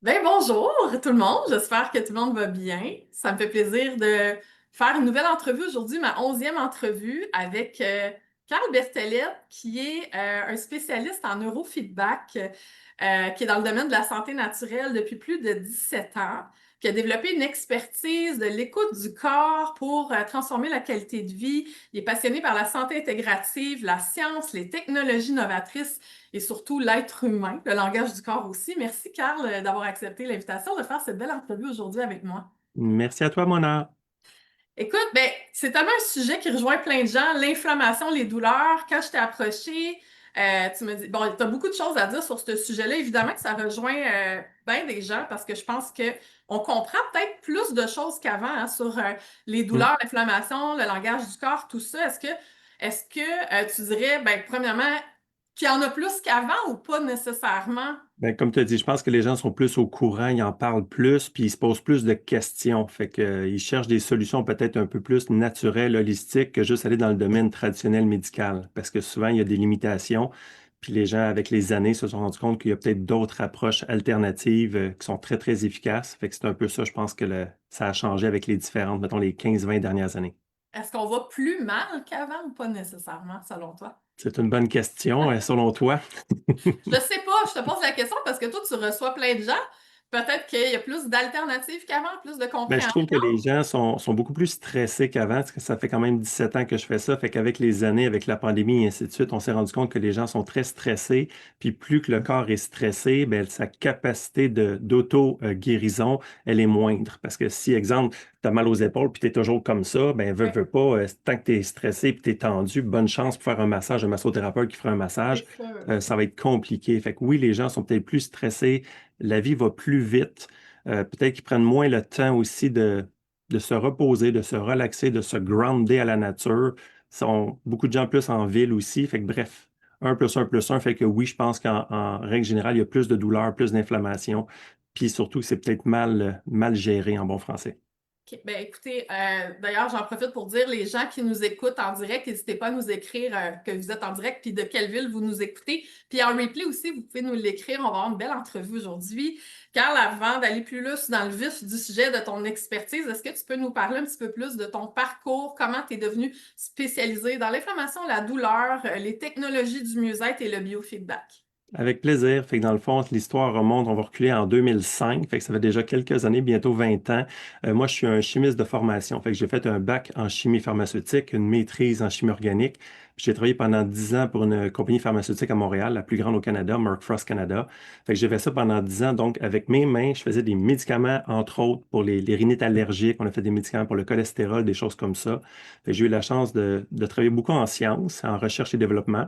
Ben bonjour tout le monde, j'espère que tout le monde va bien. Ça me fait plaisir de faire une nouvelle entrevue aujourd'hui, ma 11e entrevue avec Carl Berthelette, qui est un spécialiste en neurofeedback, qui est dans le domaine de la santé naturelle depuis plus de 17 ans, qui a développé une expertise de l'écoute du corps pour transformer la qualité de vie. Il est passionné par la santé intégrative, la science, les technologies novatrices et surtout l'être humain, le langage du corps aussi. Merci, Carl, d'avoir accepté l'invitation de faire cette belle entrevue aujourd'hui avec moi. Merci à toi, Mona. Écoute, ben, c'est tellement un sujet qui rejoint plein de gens, l'inflammation, les douleurs. Quand je t'ai approché, tu me dis, bon, tu as beaucoup de choses à dire sur ce sujet-là. Évidemment que ça rejoint bien des gens parce que je pense que on comprend peut-être plus de choses qu'avant hein, sur les Mm. douleurs, l'inflammation, le langage du corps, tout ça. Est-ce que tu dirais, ben, premièrement, qu'il y en a plus qu'avant ou pas nécessairement? Ben, comme tu as dit, je pense que les gens sont plus au courant, ils en parlent plus, puis ils se posent plus de questions. Fait que, ils cherchent des solutions peut-être un peu plus naturelles, holistiques, que juste aller dans le domaine traditionnel médical. Parce que souvent, il y a des limitations. Puis les gens, avec les années, se sont rendus compte qu'il y a peut-être d'autres approches alternatives qui sont très, très efficaces. Fait que c'est un peu ça, je pense que ça a changé avec les différentes, mettons, les 15-20 dernières années. Est-ce qu'on va plus mal qu'avant ou pas nécessairement, selon toi? C'est une bonne question, selon toi. Je sais pas, je te pose la question parce que toi, tu reçois plein de gens. Peut-être qu'il y a plus d'alternatives qu'avant, plus de Ben, je trouve que compréhension. les gens sont beaucoup plus stressés qu'avant, parce que ça fait quand même 17 ans que je fais ça. Fait qu'avec les années, avec la pandémie et ainsi de suite, on s'est rendu compte que les gens sont très stressés. Puis plus que le corps est stressé, ben, sa capacité d'auto-guérison, elle est moindre. Parce que si, exemple, tu as mal aux épaules puis tu es toujours comme ça, ben, Oui, veux pas, tant que tu es stressé puis tu es tendu, bonne chance pour faire un massage, un massothérapeute qui fera un c'est massage, sûr. ça va être compliqué. Fait que oui, les gens sont peut-être plus stressés, la vie va plus vite. Peut-être qu'ils prennent moins le temps aussi de se reposer, de se relaxer, de se grounder à la nature. Sont beaucoup de gens plus en ville aussi. Fait que bref, un plus un plus un fait que oui, je pense qu'en règle générale, il y a plus de douleur, plus d'inflammation. Puis surtout, c'est peut-être mal géré en bon français. OK. Ben, écoutez, d'ailleurs, j'en profite pour dire les gens qui nous écoutent en direct, n'hésitez pas à nous écrire que vous êtes en direct, puis de quelle ville vous nous écoutez. Puis en replay aussi, vous pouvez nous l'écrire. On va avoir une belle entrevue aujourd'hui. Carl, avant d'aller plus loin dans le vif du sujet de ton expertise, est-ce que tu peux nous parler un petit peu plus de ton parcours, comment tu es devenu spécialisé dans l'inflammation, la douleur, les technologies du mieux-être et le biofeedback? Avec plaisir. Fait que dans le fond, l'histoire remonte, on va reculer en 2005. Fait que ça fait déjà quelques années, bientôt 20 ans. Moi, je suis un chimiste de formation. Fait que j'ai fait un bac en chimie pharmaceutique, une maîtrise en chimie organique. J'ai travaillé pendant 10 ans pour une compagnie pharmaceutique à Montréal, la plus grande au Canada, Merck Frost Canada. Fait que j'ai fait ça pendant 10 ans. Donc, avec mes mains, je faisais des médicaments, entre autres, pour les rhinites allergiques. On a fait des médicaments pour le cholestérol, des choses comme ça. Fait que j'ai eu la chance de travailler beaucoup en sciences, en recherche et développement.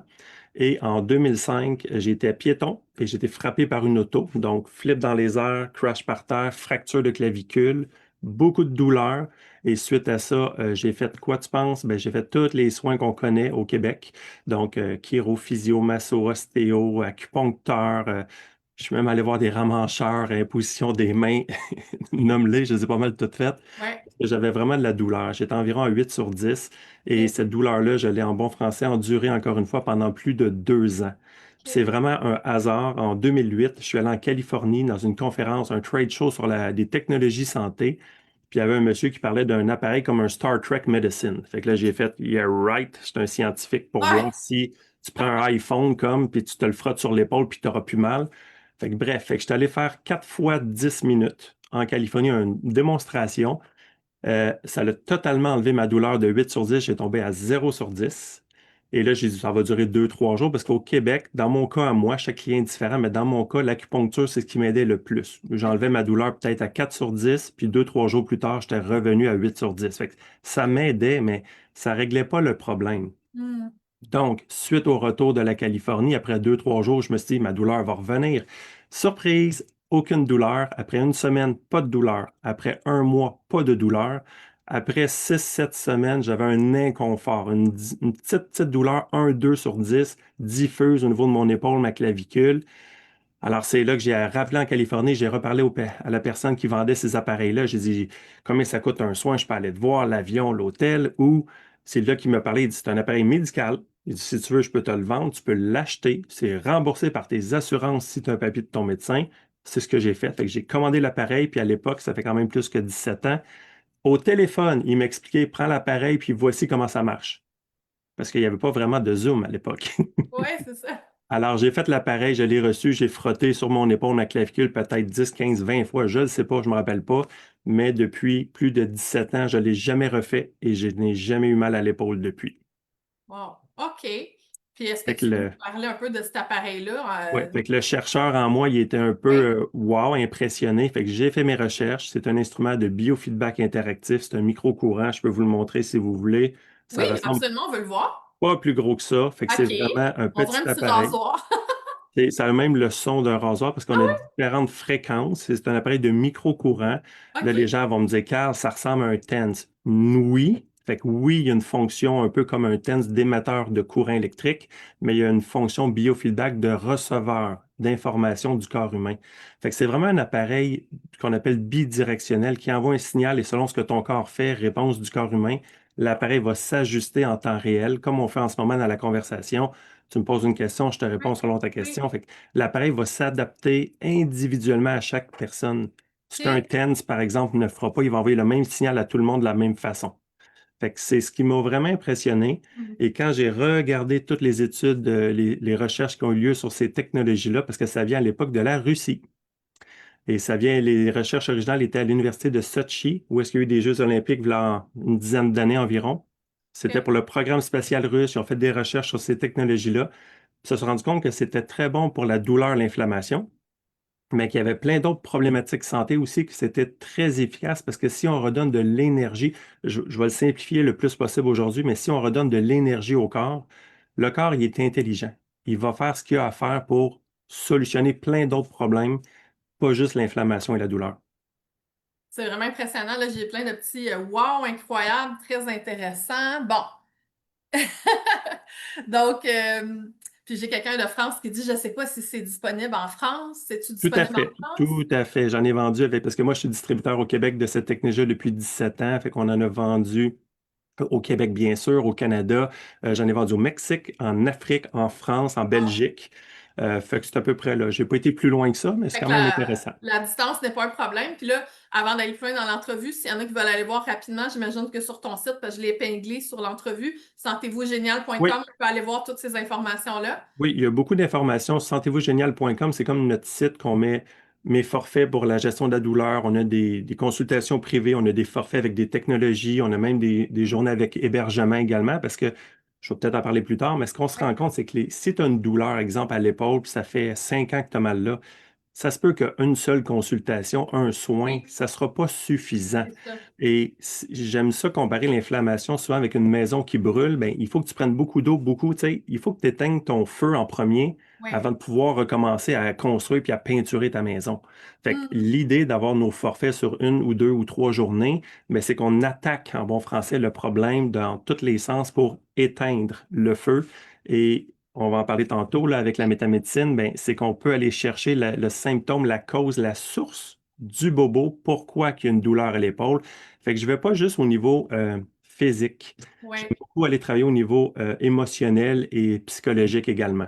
Et en 2005, j'étais piéton et j'ai été frappé par une auto. Donc, flip dans les airs, crash par terre, fracture de clavicule, beaucoup de douleur. Et suite à ça, j'ai fait quoi tu penses? Ben, j'ai fait tous les soins qu'on connaît au Québec. Donc, chiro, physio, masso, ostéo, acupuncteur. Je suis même allé voir des ramancheurs, imposition des mains, nomme-les, je les ai pas mal toutes faites. Ouais. J'avais vraiment de la douleur. J'étais environ à 8 sur 10 et OK. cette douleur-là, je l'ai en bon français endurée encore une fois pendant plus de 2 ans. C'est OK. vraiment un hasard. En 2008, je suis allé en Californie dans une conférence, un trade show sur des technologies santé. Puis il y avait un monsieur qui parlait d'un appareil comme un Star Trek Medicine. Fait que là, j'ai fait, yeah, right, je suis un scientifique pour Ouais. voir si tu prends un iPhone comme, puis tu te le frottes sur l'épaule, puis tu n'auras plus mal. Fait que bref, fait que je suis allé faire 4 fois 10 minutes en Californie, une démonstration. Ça a totalement enlevé ma douleur de 8 sur 10. J'ai tombé à 0 sur 10. Et là, j'ai dit, ça va durer 2, 3 jours parce qu'au Québec, dans mon cas à moi, chaque client est différent, mais dans mon cas, l'acupuncture, c'est ce qui m'aidait le plus. J'enlevais ma douleur peut-être à 4 sur 10, puis 2, 3 jours plus tard, j'étais revenu à 8 sur 10. Fait que ça m'aidait, mais ça réglait pas le problème. Hmm. Donc, suite au retour de la Californie, après 2, 3 jours, je me suis dit, ma douleur va revenir. Surprise, aucune douleur. Après une semaine, pas de douleur. Après un mois, pas de douleur. Après 6, 7 semaines, j'avais un inconfort, une petite douleur, 1, 2 sur 10, diffuse au niveau de mon épaule, ma clavicule. Alors, c'est là que j'ai rappelé en Californie, j'ai reparlé à la personne qui vendait ces appareils-là. J'ai dit, combien ça coûte un soin? Je peux aller te voir, l'avion, l'hôtel, ou c'est là qui m'a parlé. Il dit, c'est un appareil médical. Il dit, si tu veux, je peux te le vendre, tu peux l'acheter. C'est remboursé par tes assurances si tu as un papier de ton médecin. c'est ce que j'ai fait. Fait que j'ai commandé l'appareil, puis à l'époque, ça fait quand même plus que 17 ans. Au téléphone, il m'expliquait, prends l'appareil, puis voici comment ça marche. Parce qu'il n'y avait pas vraiment de Zoom à l'époque. Ouais, c'est ça. Alors, j'ai fait l'appareil, je l'ai reçu, j'ai frotté sur mon épaule ma clavicule peut-être 10, 15, 20 fois, je ne sais pas, je ne me rappelle pas, mais depuis plus de 17 ans, je ne l'ai jamais refait et je n'ai jamais eu mal à l'épaule depuis. Wow. OK. Puis est-ce que Fait que tu peux le, nous parler un peu de cet appareil-là? ouais, fait que le chercheur en moi, il était un Oui. peu wow, impressionné. Fait que j'ai fait mes recherches. C'est un instrument de biofeedback interactif. C'est un micro-courant. Je peux vous le montrer si vous voulez. Ça Oui, ressemble absolument, on veut le voir. pas plus gros que ça. Fait que c'est OK. vraiment un On dirait petit un petit appareil. rasoir. Ça a même le son d'un rasoir parce qu'on a différentes fréquences. C'est un appareil de micro-courant. Là, les OK. gens vont me dire, Carl, ça ressemble à un TENS. Oui. Fait que oui, il y a une fonction un peu comme un TENS d'émetteur de courant électrique, mais il y a une fonction biofeedback de receveur d'informations du corps humain. Fait que c'est vraiment un appareil qu'on appelle bidirectionnel qui envoie un signal et selon ce que ton corps fait, réponse du corps humain, l'appareil va s'ajuster en temps réel, comme on fait en ce moment dans la conversation. Tu me poses une question, je te Oui, réponds selon ta oui. question. Fait que l'appareil va s'adapter individuellement à chaque personne. Ce qu'un OK. TENS, par exemple, ne fera pas, il va envoyer le même signal à tout le monde de la même façon. Fait que c'est ce qui m'a vraiment impressionné. Mhm. Et quand j'ai regardé toutes les études, les recherches qui ont eu lieu sur ces technologies-là, parce que ça vient à l'époque de la Russie, et ça vient, les recherches originales étaient à l'université de Sochi, où est-ce qu'il y a eu des Jeux olympiques il y a une dizaine d'années environ. C'était OK. pour le programme spatial russe. Ils ont fait des recherches sur ces technologies-là. Ils se sont rendus compte que c'était très bon pour la douleur, l'inflammation, mais qu'il y avait plein d'autres problématiques santé aussi, que c'était très efficace parce que si on redonne de l'énergie, je vais le simplifier le plus possible aujourd'hui, mais si on redonne de l'énergie au corps, le corps, il est intelligent. Il va faire ce qu'il a à faire pour solutionner plein d'autres problèmes, pas juste l'inflammation et la douleur. C'est vraiment impressionnant. Là, j'ai plein de petits wow incroyables, très intéressants. Bon. Donc, puis j'ai quelqu'un de France qui dit, je ne sais pas si c'est disponible en France. C'est-tu Tout à disponible en fait, France? tout à fait. J'en ai vendu avec, parce que moi, je suis distributeur au Québec de cette technologie depuis 17 ans, fait qu'on en a vendu au Québec, bien sûr, au Canada. J'en ai vendu au Mexique, en Afrique, en France, en Ah. Belgique. Fait que c'est à peu près là. J'ai pas été plus loin que ça, mais c'est Fait quand que même intéressant. la distance n'est pas un problème. Puis là, avant d'aller plus loin dans l'entrevue, s'il y en a qui veulent aller voir rapidement, j'imagine que sur ton site, parce que je l'ai épinglé sur l'entrevue, sentez-vous-génial.com, Oui, on peut aller voir toutes ces informations-là. oui, il y a beaucoup d'informations. Sentez-vous-génial.com, c'est comme notre site qu'on met mes forfaits pour la gestion de la douleur. On a des consultations privées, on a des forfaits avec des technologies, on a même des journées avec hébergement également, parce que je vais peut-être en parler plus tard, mais ce qu'on se Ouais. rend compte, c'est que si tu as une douleur, exemple à l'épaule, puis ça fait 5 ans que tu as mal là, ça se peut qu'une seule consultation, un soin, Oui, ça ne sera pas suffisant. c'est ça. Et j'aime ça comparer l'inflammation souvent avec une maison qui brûle. Ben, il faut que tu prennes beaucoup d'eau, beaucoup, tu sais, il faut que tu éteignes ton feu en premier Oui. avant de pouvoir recommencer à construire puis à peinturer ta maison. Fait que Mhm. l'idée d'avoir nos forfaits sur une ou deux ou trois journées, mais c'est qu'on attaque en bon français le problème dans tous les sens pour éteindre le feu. Et on va en parler tantôt là, avec la Oui. métamédecine, ben, c'est qu'on peut aller chercher le symptôme, la cause, la source du bobo, pourquoi qu'il y a une douleur à l'épaule. Fait que je ne vais pas juste au niveau physique. J'aime Oui. beaucoup aller travailler au niveau émotionnel et psychologique également.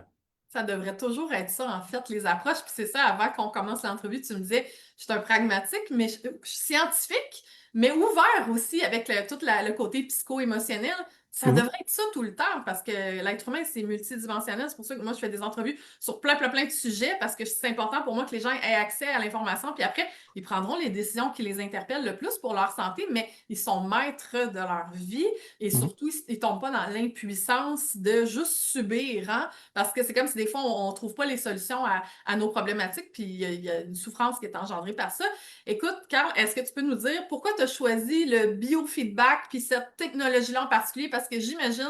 Ça devrait toujours être ça, en fait, les approches. Puis c'est ça, avant qu'on commence l'entrevue, tu me disais, je suis un pragmatique, mais je suis scientifique, mais ouvert aussi avec le côté psycho-émotionnel. Ça Mhm. devrait être ça tout le temps parce que l'être humain, c'est multidimensionnel. C'est pour ça que moi, je fais des entrevues sur plein, plein, plein de sujets parce que c'est important pour moi que les gens aient accès à l'information. Puis après, ils prendront les décisions qui les interpellent le plus pour leur santé, mais ils sont maîtres de leur vie et Mhm. surtout, ils ne tombent pas dans l'impuissance de juste subir, hein? Parce que c'est comme si des fois, on ne trouve pas les solutions à nos problématiques, puis il y a une souffrance qui est engendrée par ça. Écoute, Carl, est-ce que tu peux nous dire pourquoi tu as choisi le biofeedback, puis cette technologie-là en particulier? Parce que j'imagine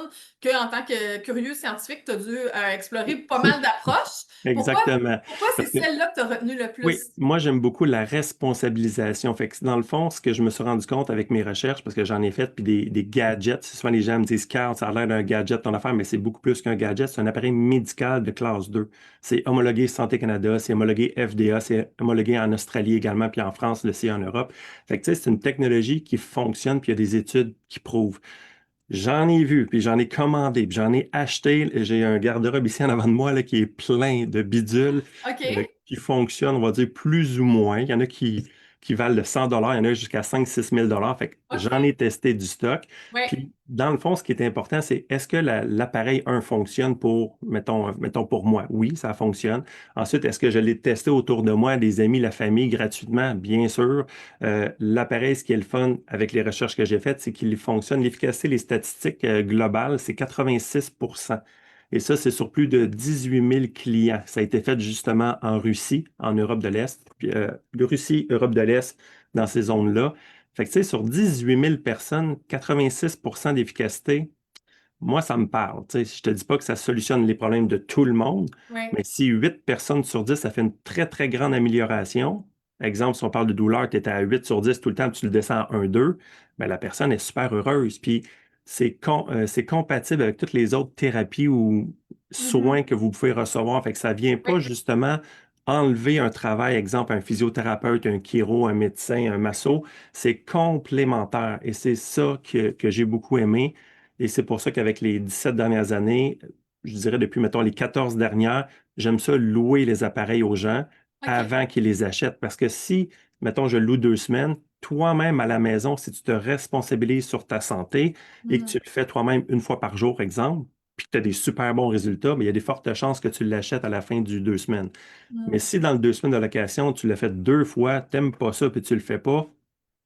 qu'en tant que curieux scientifique, tu as dû explorer pas mal d'approches. Pourquoi, Exactement. pourquoi c'est Parce que celle-là que tu as retenu le oui, plus? moi j'aime beaucoup la responsabilisation. Fait que dans le fond, ce que je me suis rendu compte avec mes recherches, parce que j'en ai fait, puis des gadgets, souvent les gens me disent, Carl, ça a l'air d'un gadget ton affaire, mais c'est beaucoup plus qu'un gadget, c'est un appareil médical de classe 2. C'est homologué Santé Canada, c'est homologué FDA, c'est homologué en Australie également, puis en France, le C en Europe. Fait que tu sais, c'est une technologie qui fonctionne, puis il y a des études qui prouvent. J'en ai vu, puis j'en ai commandé, puis j'en ai acheté. J'ai un garde-robe ici en avant de moi là, qui est plein de bidules OK. qui fonctionnent, on va dire, plus ou moins. Il y en a qui valent le 100 il y en a jusqu'à 5 000 à 6 000 Fait que j'en OK. ai testé du stock. Ouais. Puis, dans le fond, ce qui est important, c'est est-ce que l'appareil, fonctionne pour, mettons pour moi? Oui, ça fonctionne. Ensuite, est-ce que je l'ai testé autour de moi, des amis, la famille, gratuitement? Bien sûr. L'appareil, ce qui est le fun avec les recherches que j'ai faites, c'est qu'il fonctionne. L'efficacité, les statistiques globales, c'est 86. Et ça, c'est sur plus de 18 000 clients. Ça a été fait justement en Russie, en Europe de l'Est. Puis, de Russie, Europe de l'Est, dans ces zones-là. Fait que, tu sais, sur 18 000 personnes, 86 d'efficacité, moi, ça me parle. Tu sais, je te dis pas que ça solutionne les problèmes de tout le monde, Ouais. mais si 8 personnes sur 10, ça fait une très, très grande amélioration. Exemple, si on parle de douleur, tu étais à 8 sur 10 tout le temps, puis tu le descends à 1, 2, ben, la personne est super heureuse. Puis c'est compatible avec toutes les autres thérapies ou Mhm. soins que vous pouvez recevoir. Fait que ça vient pas Oui. justement enlever un travail, exemple, un physiothérapeute, un chiro, un médecin, un masso. C'est complémentaire et c'est ça que j'ai beaucoup aimé. Et c'est pour ça qu'avec les 17 dernières années, je dirais depuis, mettons, les 14 dernières, j'aime ça louer les appareils aux gens OK. avant qu'ils les achètent. Parce que si, mettons, je loue 2 semaines, toi-même à la maison, si tu te responsabilises sur ta santé et que Mhm. tu le fais toi-même une fois par jour, exemple, puis que tu as des super bons résultats, bien, il y a des fortes chances que tu l'achètes à la fin du 2 semaines. Mais Mhm. si dans le 2 semaines de location, tu l'as fait 2 fois, tu n'aimes pas ça, puis tu le fais pas,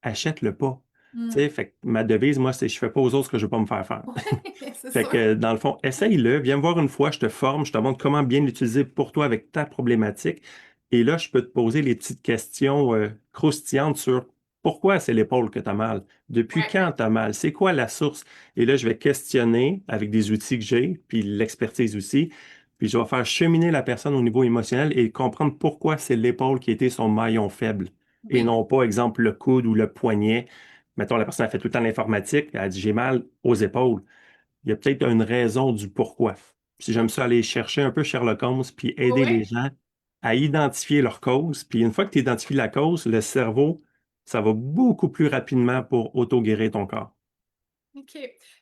achète-le pas. Tu Mhm. sais, fait que ma devise, moi, c'est je fais pas aux autres ce que je veux pas me faire faire. Ouais, c'est Fait sûr. que dans le fond, essaye-le, viens me voir une fois, je te forme, je te montre comment bien l'utiliser pour toi avec ta problématique. Et là, je peux te poser les petites questions croustillantes sur pourquoi c'est l'épaule que tu as mal, depuis Ouais. quand tu as mal, c'est quoi la source. Et là, je vais questionner avec des outils que j'ai, puis l'expertise aussi. Puis je vais faire cheminer la personne au niveau émotionnel et comprendre pourquoi c'est l'épaule qui était son maillon faible et Oui. non pas, exemple, le coude ou le poignet. Mettons, la personne a fait tout le temps l'informatique, elle a dit j'ai mal aux épaules. Il y a peut-être une raison du pourquoi. Si j'aime ça aller chercher un peu Sherlock Holmes, puis aider les Oui. gens à identifier leur cause. Puis une fois que tu identifies la cause, le cerveau, ça va beaucoup plus rapidement pour auto-guérir ton corps. OK.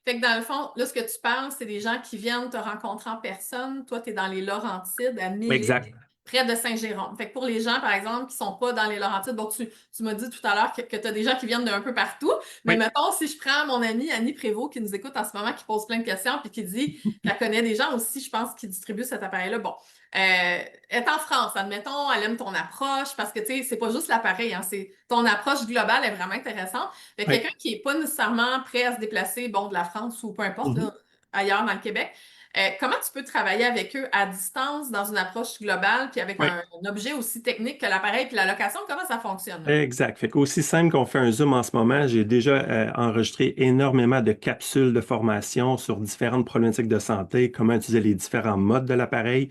Fait que dans le fond, là, ce que tu parles, c'est des gens qui viennent te rencontrer en personne. Toi, tu es dans les Laurentides, à Mille, Exact. près de Saint-Jérôme. Fait que pour les gens, par exemple, qui sont pas dans les Laurentides, bon, tu m'as dit tout à l'heure que tu as des gens qui viennent d'un peu partout, mais Oui. mettons, si je prends mon amie Annie Prévost qui nous écoute en ce moment, qui pose plein de questions, puis qui dit qu'elle connaît des gens aussi, je pense, qui distribuent cet appareil-là. Bon, elle est en France, admettons, elle aime ton approche, parce que, tu sais, c'est pas juste l'appareil, hein, c'est ton approche globale est vraiment intéressante. Fait que Oui. quelqu'un qui n'est pas nécessairement prêt à se déplacer, bon, de la France ou peu importe, Mhm. là, ailleurs dans le Québec, comment tu peux travailler avec eux à distance dans une approche globale puis avec Oui. un objet aussi technique que l'appareil puis la location? Comment ça fonctionne, là? Exact. Fait qu'aussi simple qu'on fait un Zoom en ce moment, j'ai déjà enregistré énormément de capsules de formation sur différentes problématiques de santé, comment utiliser les différents modes de l'appareil.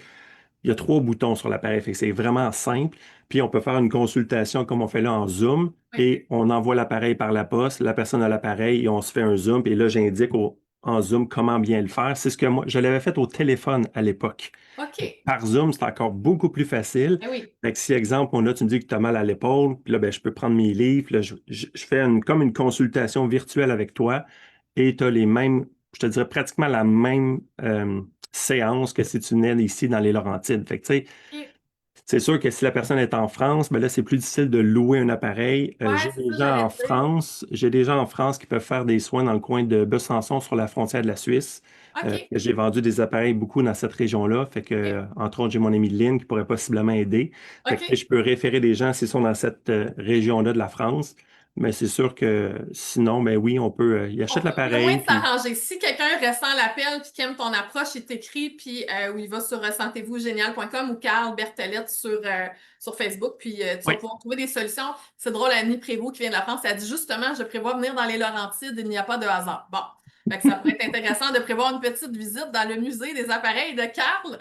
Il y a 3 boutons sur l'appareil, fait que c'est vraiment simple. Puis on peut faire une consultation comme on fait là en Zoom Oui. et on envoie l'appareil par la poste, la personne a l'appareil et on se fait un Zoom. Et là, j'indique en Zoom comment bien le faire. C'est ce que moi, je l'avais fait au téléphone à l'époque. OK. Par Zoom, c'est encore beaucoup plus facile. Eh oui. Fait que si, exemple, tu me dis que tu as mal à l'épaule, puis là, ben, je peux prendre mes livres, puis là, je fais comme une consultation virtuelle avec toi et tu as les mêmes, je te dirais pratiquement la même séance que si tu venais ici dans les Laurentides. Fait que, tu sais, OK. c'est sûr que si la personne est en France, ben là, c'est plus difficile de louer un appareil. Ouais, c'est ça, j'allais te dire. J'ai des gens en France qui peuvent faire des soins dans le coin de Besançon sur la frontière de la Suisse. OK. J'ai vendu des appareils beaucoup dans cette région-là. Fait que, OK. entre autres, j'ai mon ami Lynn qui pourrait possiblement aider. Fait que, tu sais, OK. je peux référer des gens s'ils sont dans cette région-là de la France. Mais c'est sûr que sinon, ben oui, on peut. Ils achètent Il y a moyen l'appareil, de puis s'arranger. Si quelqu'un ressent l'appel puis qui aime ton approche, il t'écrit puis ou il va sur sentez-vous-génial.com ou Carl Berthelette sur Facebook puis tu vas oui. pouvoir trouver des solutions. C'est drôle, Annie Prévost qui vient de la France, elle a dit justement, je prévois venir dans les Laurentides, il n'y a pas de hasard. Bon, fait que ça pourrait être intéressant de prévoir une petite visite dans le musée des appareils de Carl.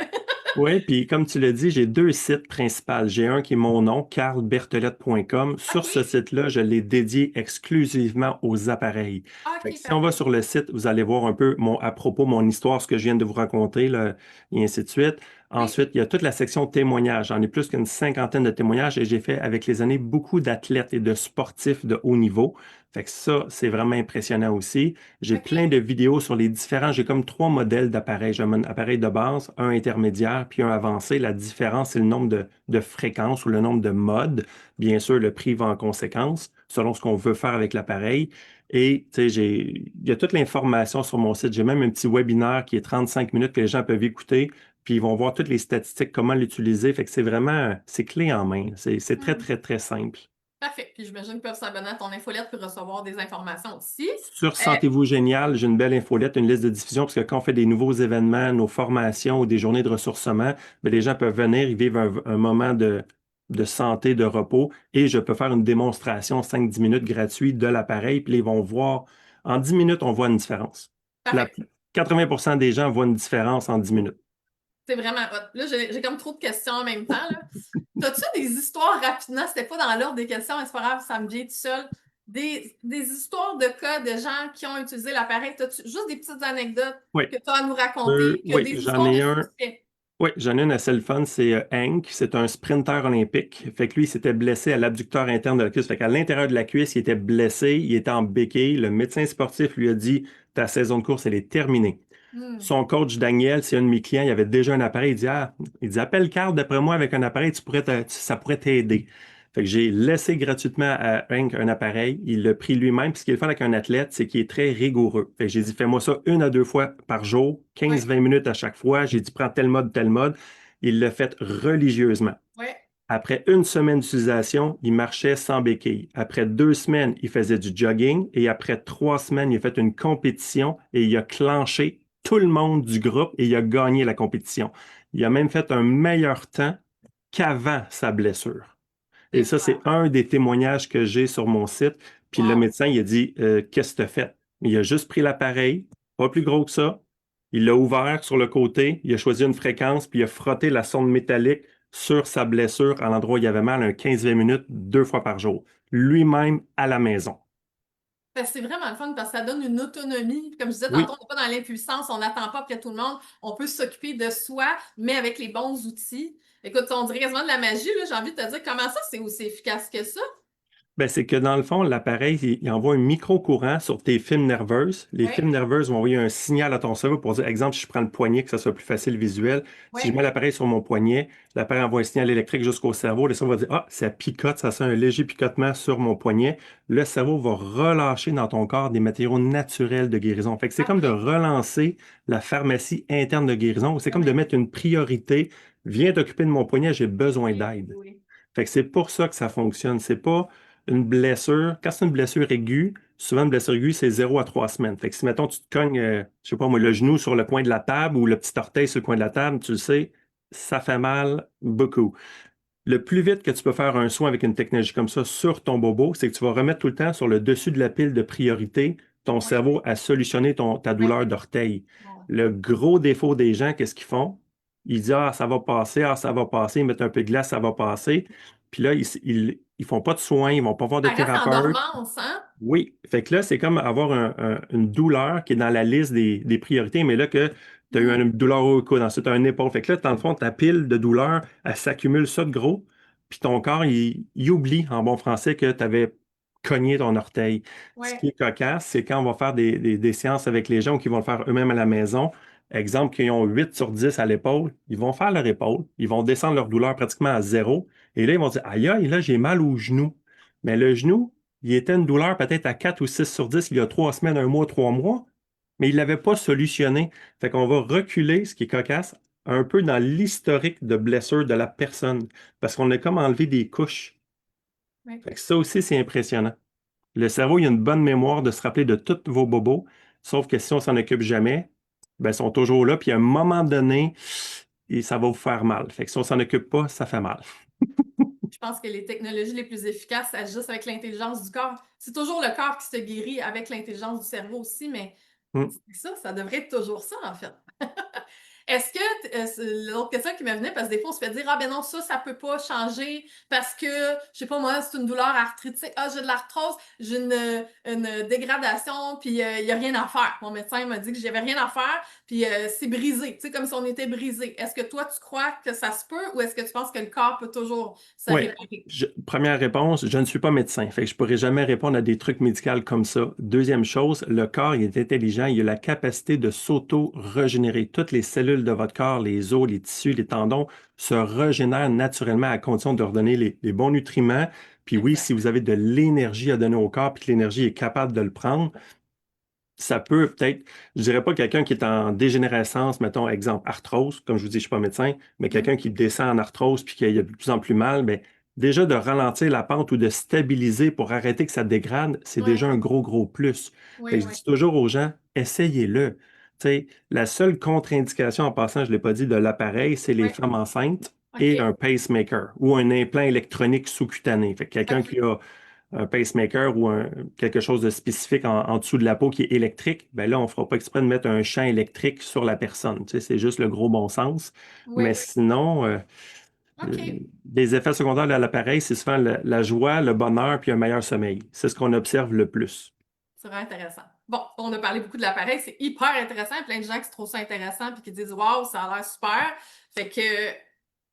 Oui, puis comme tu l'as dit, j'ai 2 sites principaux. J'ai un qui est mon nom, carlberthelette.com. Sur ce OK. site-là, je l'ai dédié exclusivement aux appareils. Fait que OK, si on va parfait. sur le site, vous allez voir un peu à propos mon histoire, ce que je viens de vous raconter, là, et ainsi de suite. Oui. Ensuite, il y a toute la section témoignages. J'en ai plus qu'une cinquantaine de témoignages et j'ai fait avec les années beaucoup d'athlètes et de sportifs de haut niveau. Fait que ça, c'est vraiment impressionnant aussi. J'ai plein OK. de vidéos sur les différents. J'ai comme 3 modèles d'appareils. J'ai un appareil de base, un intermédiaire, puis un avancé. La différence, c'est le nombre de fréquences ou le nombre de modes. Bien sûr, le prix va en conséquence, selon ce qu'on veut faire avec l'appareil. Et tu sais, il y a toute l'information sur mon site. J'ai même un petit webinaire qui est 35 minutes que les gens peuvent écouter, puis ils vont voir toutes les statistiques, comment l'utiliser. Fait que c'est vraiment, c'est clé en main. C'est très, Hmm. très, très simple. Parfait. Puis j'imagine qu'ils peuvent s'abonner à ton infolette pour recevoir des informations aussi. Sur Euh, Sentez-vous génial, j'ai une belle infolette, une liste de diffusion, parce que quand on fait des nouveaux événements, nos formations ou des journées de ressourcement, bien, les gens peuvent venir, ils vivent un moment de santé, de repos, et je peux faire une démonstration 5-10 minutes gratuite de l'appareil, puis ils vont voir, en 10 minutes, on voit une différence. La, Parfait. 80% des gens voient une différence en 10 minutes. C'est vraiment hot. Là, j'ai comme trop de questions en même temps, là. T'as-tu des histoires rapidement? C'était pas dans l'ordre des questions, mais c'est pas grave, ça me vient tout seul. Des histoires de cas de gens qui ont utilisé l'appareil. T'as-tu juste des petites anecdotes Oui, que tu as à nous raconter, que oui, des j'en histoires ai de un. succès? Oui, j'en ai une assez le fun, c'est Hank, c'est un sprinteur olympique. Fait que lui, il s'était blessé à l'abducteur interne de la cuisse. Fait qu'à l'intérieur de la cuisse, il était blessé, il était en béquille. Le médecin sportif lui a dit, ta saison de course, elle est terminée. Hmm. Son coach Daniel, c'est un de mes clients, il avait déjà un appareil. Il dit, appelle Carl, d'après moi, avec un appareil, ça pourrait t'aider. Fait que j'ai laissé gratuitement à Hank un appareil. Il l'a pris lui-même. Puis ce qu'il fait avec un athlète, c'est qu'il est très rigoureux. Fait que j'ai dit, fais-moi ça 1 à 2 fois par jour, Ouais, 15-20 minutes à chaque fois. J'ai dit, prends tel mode, tel mode. Il l'a fait religieusement. ouais. Après une semaine d'utilisation, il marchait sans béquille. Après 2 semaines, il faisait du jogging. Et après 3 semaines, il a fait une compétition et il a clenché tout le monde du groupe et il a gagné la compétition. Il a même fait un meilleur temps qu'avant sa blessure. Et C'est ça, c'est clair. un des témoignages que j'ai sur mon site. Puis le Wow. médecin, il a dit, qu'est-ce que tu as fait? Il a juste pris l'appareil, pas plus gros que ça. Il l'a ouvert sur le côté, il a choisi une fréquence, puis il a frotté la sonde métallique sur sa blessure à l'endroit où il y avait mal, un 15-20 minutes, 2 fois par jour. Lui-même à la maison. Ben, c'est vraiment le fun parce que ça donne une autonomie. Comme je disais tantôt, Oui, on n'est pas dans l'impuissance, on n'attend pas après tout le monde. On peut s'occuper de soi, mais avec les bons outils. Écoute, on dirait quasiment de la magie, là. J'ai envie de te dire comment ça, c'est aussi efficace que ça. ben, c'est que dans le fond, l'appareil, il envoie un micro-courant sur tes fibres nerveuses. Les Oui, fibres nerveuses vont envoyer un signal à ton cerveau pour dire, exemple, si je prends le poignet, que ça soit plus facile visuel. oui. Si je mets l'appareil sur mon poignet, l'appareil envoie un signal électrique jusqu'au cerveau. Le cerveau va dire, ah, ça picote, ça sent un léger picotement sur mon poignet. Le cerveau va relâcher dans ton corps des matériaux naturels de guérison. Fait que c'est comme de Parfait. relancer la pharmacie interne de guérison. C'est comme Comme de mettre une priorité. Viens t'occuper de mon poignet, j'ai besoin oui, d'aide. oui. Fait que c'est pour ça que ça fonctionne. C'est pas une blessure. Quand c'est une blessure aiguë, souvent une blessure aiguë, c'est 0 à 3 semaines. Fait que si, mettons, tu te cognes, je sais pas moi, le genou sur le coin de la table ou le petit orteil sur le coin de la table, tu le sais, ça fait mal beaucoup. Le plus vite que tu peux faire un soin avec une technologie comme ça sur ton bobo, c'est que tu vas remettre tout le temps sur le dessus de la pile de priorité ton Oui, cerveau à solutionner ta oui. douleur d'orteil. Bon. Le gros défaut des gens, qu'est-ce qu'ils font? Ils disent, ah, ça va passer, ah, ça va passer, ils mettent un peu de glace, ça va passer. Puis là, ils font pas de soins, ils vont pas voir de Ça reste en thérapeute. dormance, hein? Oui, fait que là, c'est comme avoir une douleur qui est dans la liste des priorités, mais là que tu as eu Hmm. une douleur au coude, ensuite tu as une épaule. Fait que là, dans le fond, ta pile de douleur, elle s'accumule ça de gros, puis ton corps, il oublie en bon français que tu avais cogné ton orteil. Ce Oui. qui est cocasse, c'est quand on va faire des séances avec les gens ou qui vont le faire eux-mêmes à la maison. Exemple, qui ont 8 sur 10 à l'épaule, ils vont faire leur épaule, ils vont descendre leur douleur pratiquement à zéro, et là, ils vont dire, aïe, aïe, là, j'ai mal au genou. Mais le genou, il était une douleur peut-être à 4 ou 6 sur 10 il y a 3 semaines, un mois, 3 mois, mais il ne l'avait pas solutionné. Fait qu'on va reculer, ce qui est cocasse, un peu dans l'historique de blessure de la personne, parce qu'on a comme enlevé des couches. Oui. Fait que ça aussi, c'est impressionnant. Le cerveau, il a une bonne mémoire de se rappeler de tous vos bobos, sauf que si on s'en occupe jamais, ben, ils sont toujours là, puis à un moment donné, et ça va vous faire mal. Fait que si on s'en occupe pas, ça fait mal. Je pense que les technologies les plus efficaces agissent avec l'intelligence du corps. C'est toujours le corps qui se guérit avec l'intelligence du cerveau aussi, mais Hmm. ça devrait être toujours ça, en fait. Est-ce que c'est l'autre question qui me venait, parce que des fois, on se fait dire, ah ben non, ça peut pas changer parce que, je sais pas moi, c'est une douleur arthritique. Ah, j'ai de l'arthrose, j'ai une dégradation, puis il y a rien à faire. Mon médecin m'a dit que j'avais rien à faire, puis c'est brisé, tu sais, comme si on était brisé. Est-ce que toi, tu crois que ça se peut ou est-ce que tu penses que le corps peut toujours se Oui. réparer? Première réponse, je ne suis pas médecin, fait que je pourrais jamais répondre à des trucs médicaux comme ça. Deuxième chose, le corps, il est intelligent, il a la capacité de s'auto-régénérer. Toutes les cellules de votre corps, les os, les tissus, les tendons, se régénèrent naturellement à condition de leur donner les bons nutriments. Puis oui, Exact. si vous avez de l'énergie à donner au corps, puis que l'énergie est capable de le prendre, ça peut peut-être, je dirais pas quelqu'un qui est en dégénérescence, mettons, exemple, arthrose, comme je vous dis, je suis pas médecin, mais quelqu'un Mhm. qui descend en arthrose puis qui a de plus en plus mal, mais déjà de ralentir la pente ou de stabiliser pour arrêter que ça dégrade, c'est Oui, déjà un gros, gros plus. Fait oui, que je oui. dis toujours aux gens, essayez-le. Tu sais, la seule contre-indication, en passant, je ne l'ai pas dit, de l'appareil, c'est les Oui. femmes enceintes et OK. un pacemaker ou un implant électronique sous-cutané. Fait que quelqu'un qui OK. a un pacemaker ou quelque chose de spécifique en dessous de la peau qui est électrique, ben là, on ne fera pas exprès de mettre un champ électrique sur la personne. Tu sais, c'est juste le gros bon sens. Mais Oui. sinon, OK. les effets secondaires de l'appareil, c'est souvent la joie, le bonheur puis un meilleur sommeil. C'est ce qu'on observe le plus. C'est vraiment intéressant. Bon, on a parlé beaucoup de l'appareil, c'est hyper intéressant. Il y a plein de gens qui trouvent ça intéressant puis qui disent waouh, ça a l'air super. Fait que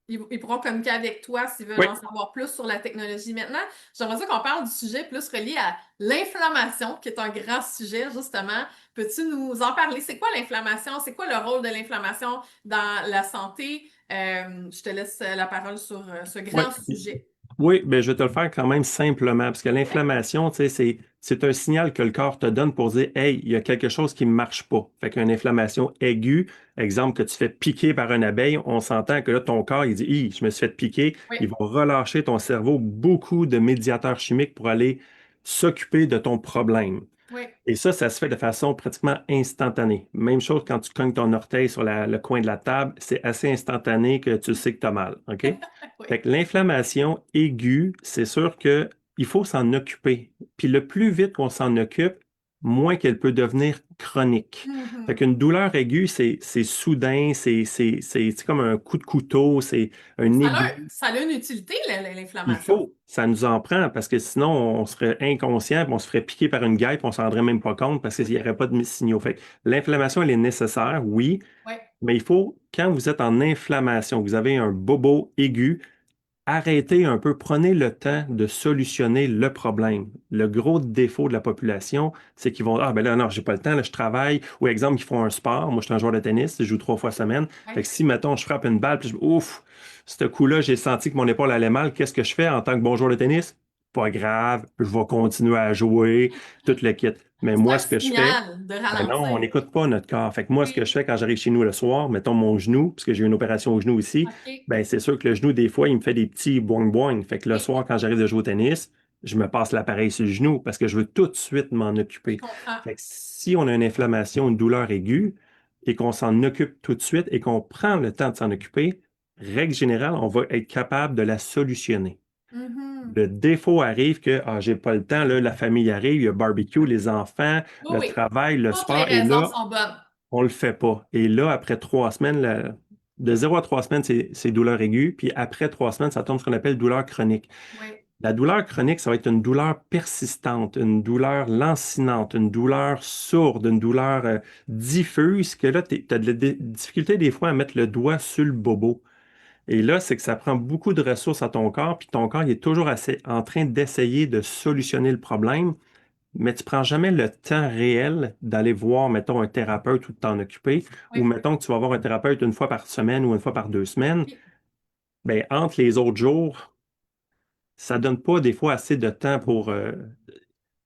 ils pourront communiquer avec toi s'ils veulent Oui, en savoir plus sur la technologie. Maintenant, j'aimerais ça qu'on parle du sujet plus relié à l'inflammation, qui est un grand sujet, justement. Peux-tu nous en parler? C'est quoi l'inflammation? C'est quoi le rôle de l'inflammation dans la santé? Je te laisse la parole sur ce oui. grand sujet. Oui, ben, je vais te le faire quand même simplement, parce que Oui, l'inflammation, tu sais, c'est un signal que le corps te donne pour dire, hey, il y a quelque chose qui ne marche pas. Fait qu'une inflammation aiguë, exemple que tu fais piquer par une abeille, on s'entend que là, ton corps, il dit, hi, je me suis fait piquer. oui, Il va relâcher ton cerveau beaucoup de médiateurs chimiques pour aller s'occuper de ton problème. oui. Et ça se fait de façon pratiquement instantanée. Même chose quand tu cognes ton orteil sur le coin de la table, c'est assez instantané que tu sais que tu as mal. OK? Oui. Fait que l'inflammation aiguë, c'est sûr que il faut s'en occuper. Puis le plus vite qu'on s'en occupe, moins qu'elle peut devenir chronique. Fait Mhm. qu'une douleur aiguë, c'est soudain, c'est comme un coup de couteau, c'est un aiguille. Ça a une utilité, Il l'inflammation. faut, ça nous en prend parce que sinon, on serait inconscient, puis on se ferait piquer par une guêpe, puis on s'en rendrait même pas compte parce qu'il n'y aurait pas de signaux. Fait que l'inflammation, elle est nécessaire, oui, Oui, mais il faut, quand vous êtes en inflammation, vous avez un bobo aigu, arrêtez un peu, prenez le temps de solutionner le problème. Le gros défaut de la population, c'est qu'ils vont, ah ben là, non, j'ai pas le temps, là, je travaille, ou exemple, ils font un sport. Moi, je suis un joueur de tennis, je joue 3 fois semaine. Fait oui. que si, mettons, je frappe une balle, puis ouf, ce coup-là, j'ai senti que mon épaule allait mal, qu'est-ce que je fais en tant que bon joueur de tennis? Pas grave, je vais continuer à jouer, tout le kit. Mais C'est moi, un ce que je fais, signal de ben non, on ralentir. n'écoute pas notre corps. Fait que moi, ce que je Oui, fais quand j'arrive chez nous le soir, mettons mon genou, parce que j'ai eu une opération au genou ici, OK. ben c'est sûr que le genou, des fois, il me fait des petits boing-boing. Fait que le Oui, soir, quand j'arrive de jouer au tennis, je me passe l'appareil sur le genou parce que je veux tout de suite m'en je occuper. comprends. Fait que si on a une inflammation, une douleur aiguë, et qu'on s'en occupe tout de suite et qu'on prend le temps de s'en occuper, règle générale, on va être capable de la solutionner. Mhm. Le défaut arrive que j'ai pas le temps, là, la famille arrive, il y a barbecue, les enfants, Oui, le oui. travail, le Toutes les sport, et raisons là, sont bonnes. on le fait pas. Et là, après 3 semaines, de 0 à 3 semaines, c'est douleur aiguë, puis après 3 semaines, ça tombe ce qu'on appelle douleur chronique. Oui, La douleur chronique, ça va être une douleur persistante, une douleur lancinante, une douleur sourde, une douleur diffuse, que là, tu as de la difficulté des fois à mettre le doigt sur le bobo. Et là, c'est que ça prend beaucoup de ressources à ton corps, puis ton corps il est toujours en train d'essayer de solutionner le problème, mais tu prends jamais le temps réel d'aller voir, mettons, un thérapeute ou de t'en occuper, ou oui. mettons que tu vas voir un thérapeute une fois par semaine ou une fois par 2 semaines. Oui. Ben, entre les autres jours, ça donne pas des fois assez de temps pour.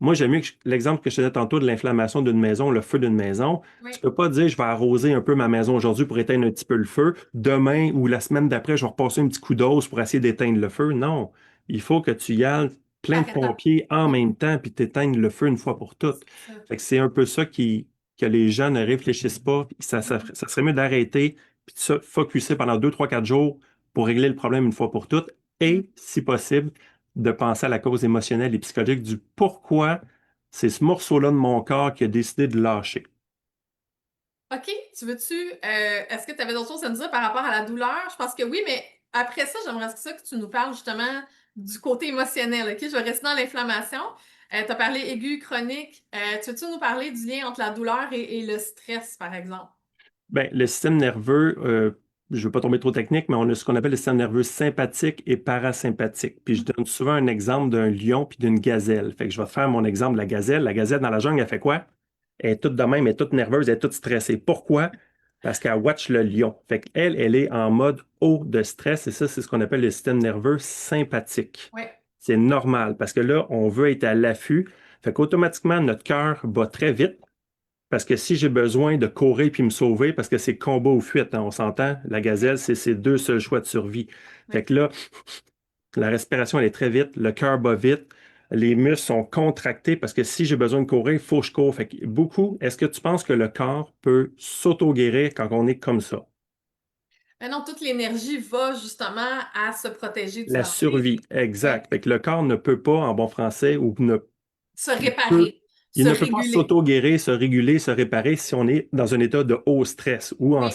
Moi, j'aime mieux que l'exemple que je te donnais tantôt de l'inflammation d'une maison, le feu d'une maison. Tu Oui. peux pas dire je vais arroser un peu ma maison aujourd'hui pour éteindre un petit peu le feu. Demain ou la semaine d'après, je vais repasser un petit coup d'os pour essayer d'éteindre le feu. Non. Il faut que tu y ailles plein de Par étapes. pompiers en Oui, même temps puis t'éteignes le feu une fois pour toutes. c'est ça. Fait que c'est un peu ça que les gens ne réfléchissent pas. Mhm. Ça serait mieux d'arrêter puis de se focusser pendant 2, 3, 4 jours pour régler le problème une fois pour toutes Mhm. et, si possible, de penser à la cause émotionnelle et psychologique du pourquoi c'est ce morceau-là de mon corps qui a décidé de lâcher. OK, est-ce que tu avais d'autres choses à nous dire par rapport à la douleur? Je pense que oui, mais après ça, j'aimerais ça que tu nous parles justement du côté émotionnel, OK? Je vais rester dans l'inflammation. Tu as parlé aigu, chronique. Tu veux-tu nous parler du lien entre la douleur et le stress, par exemple? Ben, le système nerveux, je ne veux pas tomber trop technique, mais on a ce qu'on appelle le système nerveux sympathique et parasympathique. Puis je donne souvent un exemple d'un lion puis d'une gazelle. Fait que je vais te faire mon exemple de la gazelle. La gazelle dans la jungle, elle fait quoi? Elle est toute de même, elle est toute nerveuse, elle est toute stressée. Pourquoi? Parce qu'elle watch le lion. Fait qu'elle, elle est en mode haut de stress et ça, c'est ce qu'on appelle le système nerveux sympathique. Oui, C'est normal parce que là, on veut être à l'affût. Fait qu'automatiquement, notre cœur bat très vite. Parce que si j'ai besoin de courir puis me sauver, parce que c'est combat ou fuite, hein, on s'entend, la oui, gazelle, c'est ses deux seuls choix de survie. Fait oui. que là, la respiration, elle est très vite, le cœur bat vite, les muscles sont contractés parce que si j'ai besoin de courir, il faut que je cours. Fait que beaucoup, est-ce que tu penses que le corps peut s'auto-guérir quand on est comme ça? Mais non, toute l'énergie va justement à se protéger du La danger. survie, Oui. exact. Fait que le corps ne peut pas, en bon français, ou ne Se peut réparer, il se ne peut pas réguler. s'auto-guérir, se réguler, se réparer si on est dans un état de haut stress ou Oui,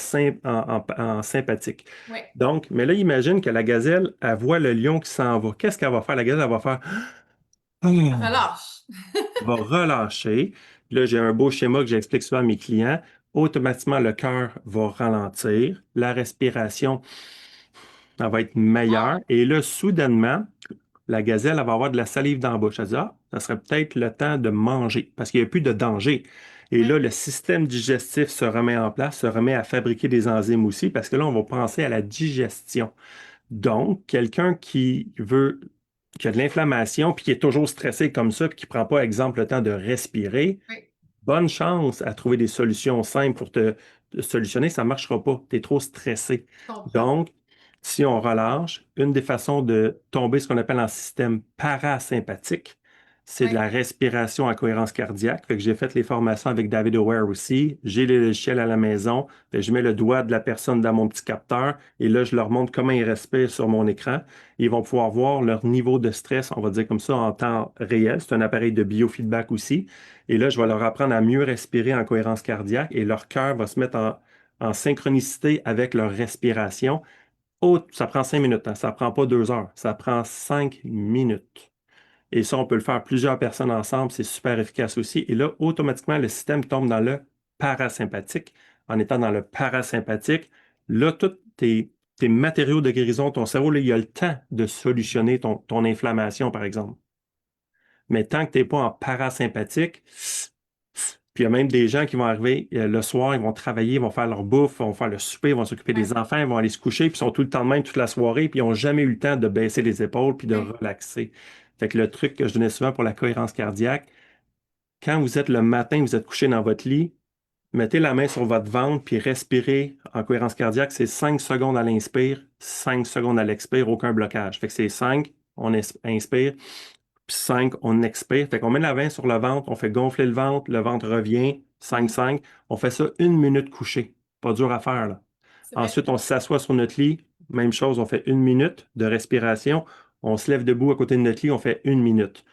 en sympathique. oui. Donc, mais là, imagine que la gazelle, elle voit le lion qui s'en va. Qu'est-ce qu'elle va faire? La gazelle, elle va faire Relâche. va relâcher. Puis là, j'ai un beau schéma que j'explique souvent à mes clients. Automatiquement, le cœur va ralentir. La respiration, elle va être meilleure. Wow. Et là, soudainement, la gazelle, elle va avoir de la salive dans la bouche. Elle dit, ah, ça serait peut-être le temps de manger parce qu'il n'y a plus de danger. Et Oui, là, le système digestif se remet en place, se remet à fabriquer des enzymes aussi parce que là, on va penser à la digestion. Donc, quelqu'un qui a de l'inflammation puis qui est toujours stressé comme ça puis qui ne prend pas, exemple, le temps de respirer, oui, bonne chance à trouver des solutions simples pour te solutionner. Ça ne marchera pas. Tu es trop stressé. je comprends. Donc, si on relâche, une des façons de tomber ce qu'on appelle en système parasympathique, c'est de Oui. la respiration en cohérence cardiaque. Fait que j'ai fait les formations avec David Aware aussi. J'ai les logiciels à la maison. Fait que je mets le doigt de la personne dans mon petit capteur et là, je leur montre comment ils respirent sur mon écran. Ils vont pouvoir voir leur niveau de stress, on va dire comme ça, en temps réel. C'est un appareil de biofeedback aussi. Et là, je vais leur apprendre à mieux respirer en cohérence cardiaque et leur cœur va se mettre en synchronicité avec leur respiration. Oh, ça prend 5 minutes, hein. Ça prend pas 2 heures. Ça prend 5 minutes. Et ça, on peut le faire plusieurs personnes ensemble. C'est super efficace aussi. Et là, automatiquement, le système tombe dans le parasympathique. En étant dans le parasympathique, là, tous tes matériaux de guérison, ton cerveau, là, il a le temps de solutionner ton inflammation, par exemple. Mais tant que tu n'es pas en parasympathique, puis il y a même des gens qui vont arriver le soir, ils vont travailler, ils vont faire leur bouffe, ils vont faire le souper, ils vont s'occuper Oui, des enfants, ils vont aller se coucher, puis ils sont tout le temps de même toute la soirée, puis ils n'ont jamais eu le temps de baisser les épaules puis de oui. relaxer. Fait que le truc que je donnais souvent pour la cohérence cardiaque, quand vous êtes le matin, vous êtes couché dans votre lit, mettez la main sur votre ventre puis respirez en cohérence cardiaque. C'est 5 secondes à l'inspire, 5 secondes à l'expire, aucun blocage. Fait que c'est 5, on inspire, puis 5, on expire. Fait qu'on met la main sur le ventre, on fait gonfler le ventre revient, 5, Mhm. 5. On fait ça 1 minute couché. Pas dur à faire, là. C'est vrai. Ensuite, on s'assoit sur notre lit. Même chose, on fait 1 minute de respiration. On se lève debout à côté de notre lit, on fait 1 minute.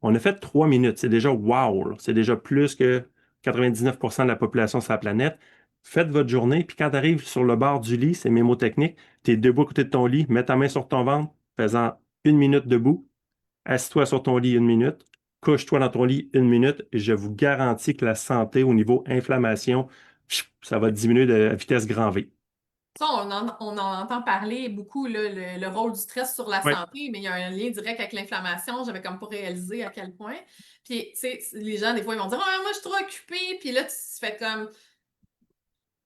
On a fait 3 minutes. C'est déjà wow, là. C'est déjà plus que 99% de la population sur la planète. Faites votre journée, puis quand tu arrives sur le bord du lit, c'est mémotechnique, tu es debout à côté de ton lit, mets ta main sur ton ventre, faisant 1 minute debout. Assis-toi sur ton lit 1 minute, couche-toi dans ton lit 1 minute, et je vous garantis que la santé au niveau inflammation, ça va diminuer de vitesse grand V. Ça, on en entend parler beaucoup, là, le rôle du stress sur la Oui, santé, mais il y a un lien direct avec l'inflammation. J'avais comme pas réalisé à quel point. Puis, tu sais, les gens, des fois, ils vont dire, ah, moi, je suis trop occupée. Puis là, tu fais comme,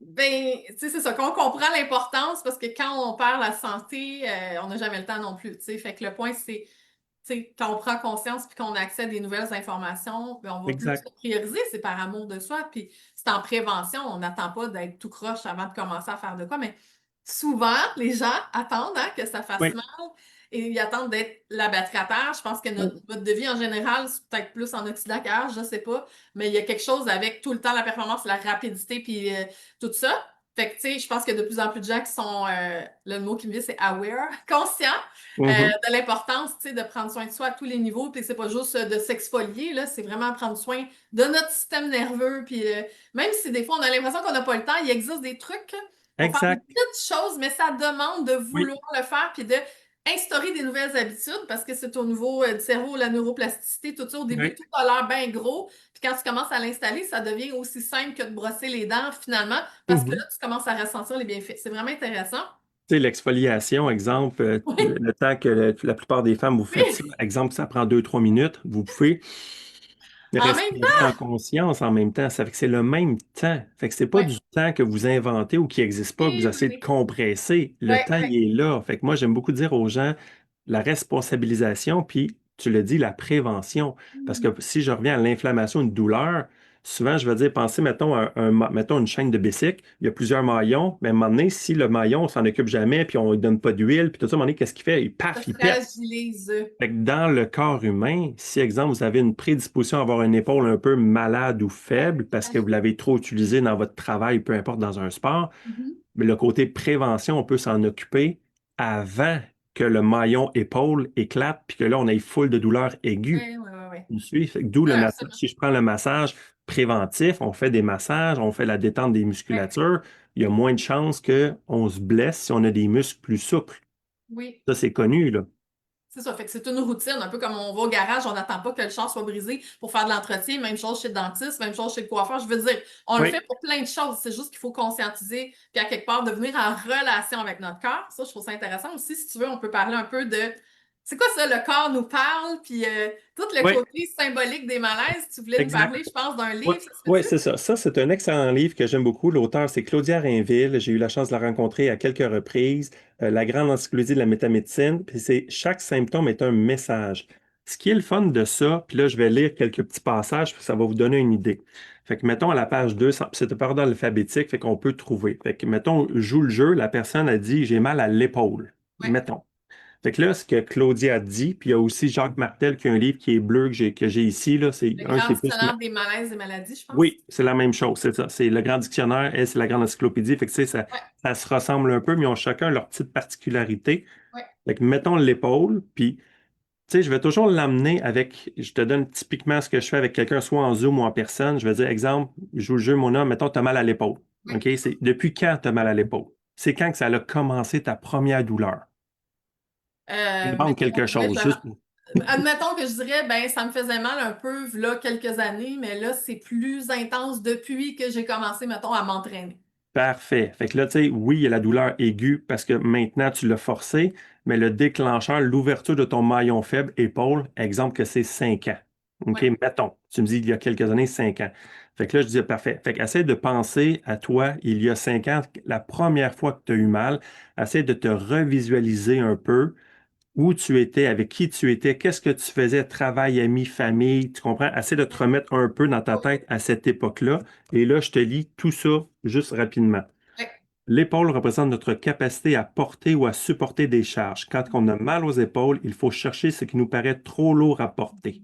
ben, tu sais, c'est ça, qu'on comprend l'importance parce que quand on perd la santé, on n'a jamais le temps non plus, tu sais. Fait que le point, c'est, tu sais, quand on prend conscience puis qu'on a accès à des nouvelles informations, ben, on va plus exact. se prioriser, c'est par amour de soi. Puis c'est en prévention, on n'attend pas d'être tout croche avant de commencer à faire de quoi, mais souvent, les gens attendent hein, que ça fasse Oui, mal et ils attendent d'être la batterie à terre. Je pense que notre oui, mode de vie en général, c'est peut-être plus en Occident qu'ailleurs, je sais pas, mais il y a quelque chose avec tout le temps la performance, la rapidité, puis tout ça. Fait que, tu sais, je pense qu'il y a de plus en plus de gens qui sont, le mot qui me vient, c'est aware, conscients Mhm. de l'importance, tu sais, de prendre soin de soi à tous les niveaux. Puis c'est pas juste de s'exfolier, là, c'est vraiment prendre soin de notre système nerveux. Puis même si des fois on a l'impression qu'on n'a pas le temps, il existe des trucs pour faire des Exact. petites choses, mais ça demande de Oui. vouloir le faire puis de instaurer des nouvelles habitudes parce que c'est au niveau du cerveau, la neuroplasticité, tout ça. Au début, Oui. tout a l'air bien gros. Puis quand tu commences à l'installer, ça devient aussi simple que de brosser les dents finalement, parce que là, Mhm. tu commences à ressentir les bienfaits. C'est vraiment intéressant. Tu sais, l'exfoliation, exemple, Oui, le temps que la plupart des femmes, vous faites ça, oui. exemple, ça prend 2, 3 minutes, vous pouvez En même respirer en conscience en même temps. Ça fait que c'est le même temps. Fait que c'est pas temps. du temps que vous inventez ou qui n'existe pas, que vous Oui, oui, essayez de oui. compresser. Le Ouais, temps, ouais. il est là. Fait que moi, j'aime beaucoup dire aux gens la responsabilisation, puis tu le dis, la prévention. Parce que Mhm. si je reviens à l'inflammation, une douleur, souvent, je vais dire, pensez, mettons, mettons une chaîne de bicycle, il y a plusieurs maillons, mais à un moment donné, si le maillon, on s'en occupe jamais, puis on ne donne pas d'huile, puis tout ça, à un moment donné, qu'est-ce qu'il fait? Il Ça paf, il pète. fragilise. Fait que dans le corps humain, si, exemple, vous avez une prédisposition à avoir une épaule un peu malade ou Ouais, faible parce que vous fragile. l'avez trop utilisé dans votre travail, peu importe dans un sport, Mhm. mais le côté prévention, on peut s'en occuper avant que le maillon épaule éclate, puis que là, on ait full de douleurs aiguës. Ouais, ouais, ouais, ouais. Vous me suivez? Fait que d'où Ouais, le massage. absolument. Si je prends le massage préventif, on fait des massages, on fait la détente des Ouais, musculatures, il y a moins de chances qu'on se blesse si on a des muscles plus souples. oui. Ça, c'est connu, là. C'est ça. Fait que c'est une routine, un peu comme on va au garage, on n'attend pas que le char soit brisé pour faire de l'entretien. Même chose chez le dentiste, même chose chez le coiffeur. Je veux dire, on le Oui, fait pour plein de choses. C'est juste qu'il faut conscientiser, puis à quelque part, devenir en relation avec notre corps. Ça, je trouve ça intéressant aussi. Si tu veux, on peut parler un peu de. C'est quoi ça, le corps nous parle, puis tout le oui, côté symbolique des malaises. Tu voulais nous exact. parler, je pense, d'un Oui, livre, ça se ouais, fait-tu? c'est ça. Ça, c'est un excellent livre que j'aime beaucoup. L'auteur, c'est Claudia Rainville. J'ai eu la chance de la rencontrer à quelques reprises. La grande encyclopédie de la métamédecine. Puis c'est chaque symptôme est un message. Ce qui est le fun de ça, puis là, je vais lire quelques petits passages, puis ça va vous donner une idée. Fait que, mettons, à la page 2, c'est par ordre alphabétique, fait qu'on peut trouver. Fait que, mettons, joue le jeu, la personne a dit, j'ai mal à l'épaule. Ouais. Mettons. Fait que là, ce que Claudia a dit, puis il y a aussi Jacques Martel qui a un livre qui est bleu que j'ai ici, là, c'est Le un grand qui est plus. dictionnaire des malaises et maladies, je pense. Oui, c'est la même chose, c'est ça. C'est le grand dictionnaire, elle, c'est la grande encyclopédie. Fait que, tu sais, Ouais, ça se ressemble un peu, mais ils ont chacun leur petite particularité. ouais. Fait que mettons l'épaule, puis, tu sais, je vais toujours l'amener avec, je te donne typiquement ce que je fais avec quelqu'un, soit en Zoom ou en personne. Je vais dire, exemple, je joue le jeu, mon homme, mettons, tu as mal à l'épaule. Ouais. OK? C'est depuis quand tu as mal à l'épaule? C'est quand que ça a commencé ta première douleur? Invente Mettons, quelque ben, chose, juste pour. admettons que je dirais, ben, ça me faisait mal un peu, là, quelques années, mais là, c'est plus intense depuis que j'ai commencé, mettons, à m'entraîner. Parfait. Fait que là, tu sais, oui, il y a la douleur aiguë parce que maintenant tu l'as forcé, mais le déclencheur, l'ouverture de ton maillon faible épaule, exemple que c'est 5 ans. OK, Ouais. mettons, tu me dis il y a quelques années, 5 ans. Fait que là, je dis parfait. Fait que essaie de penser à toi, il y a 5 ans, la première fois que tu as eu mal, essaie de te revisualiser un peu où tu étais, avec qui tu étais, qu'est-ce que tu faisais, travail, amis, famille, tu comprends? Essaie de te remettre un peu dans ta Oui. tête à cette époque-là. Et là, je te lis tout ça juste rapidement. Ouais. L'épaule représente notre capacité à porter ou à supporter des charges. Quand on a mal aux épaules, il faut chercher ce qui nous paraît trop lourd à porter.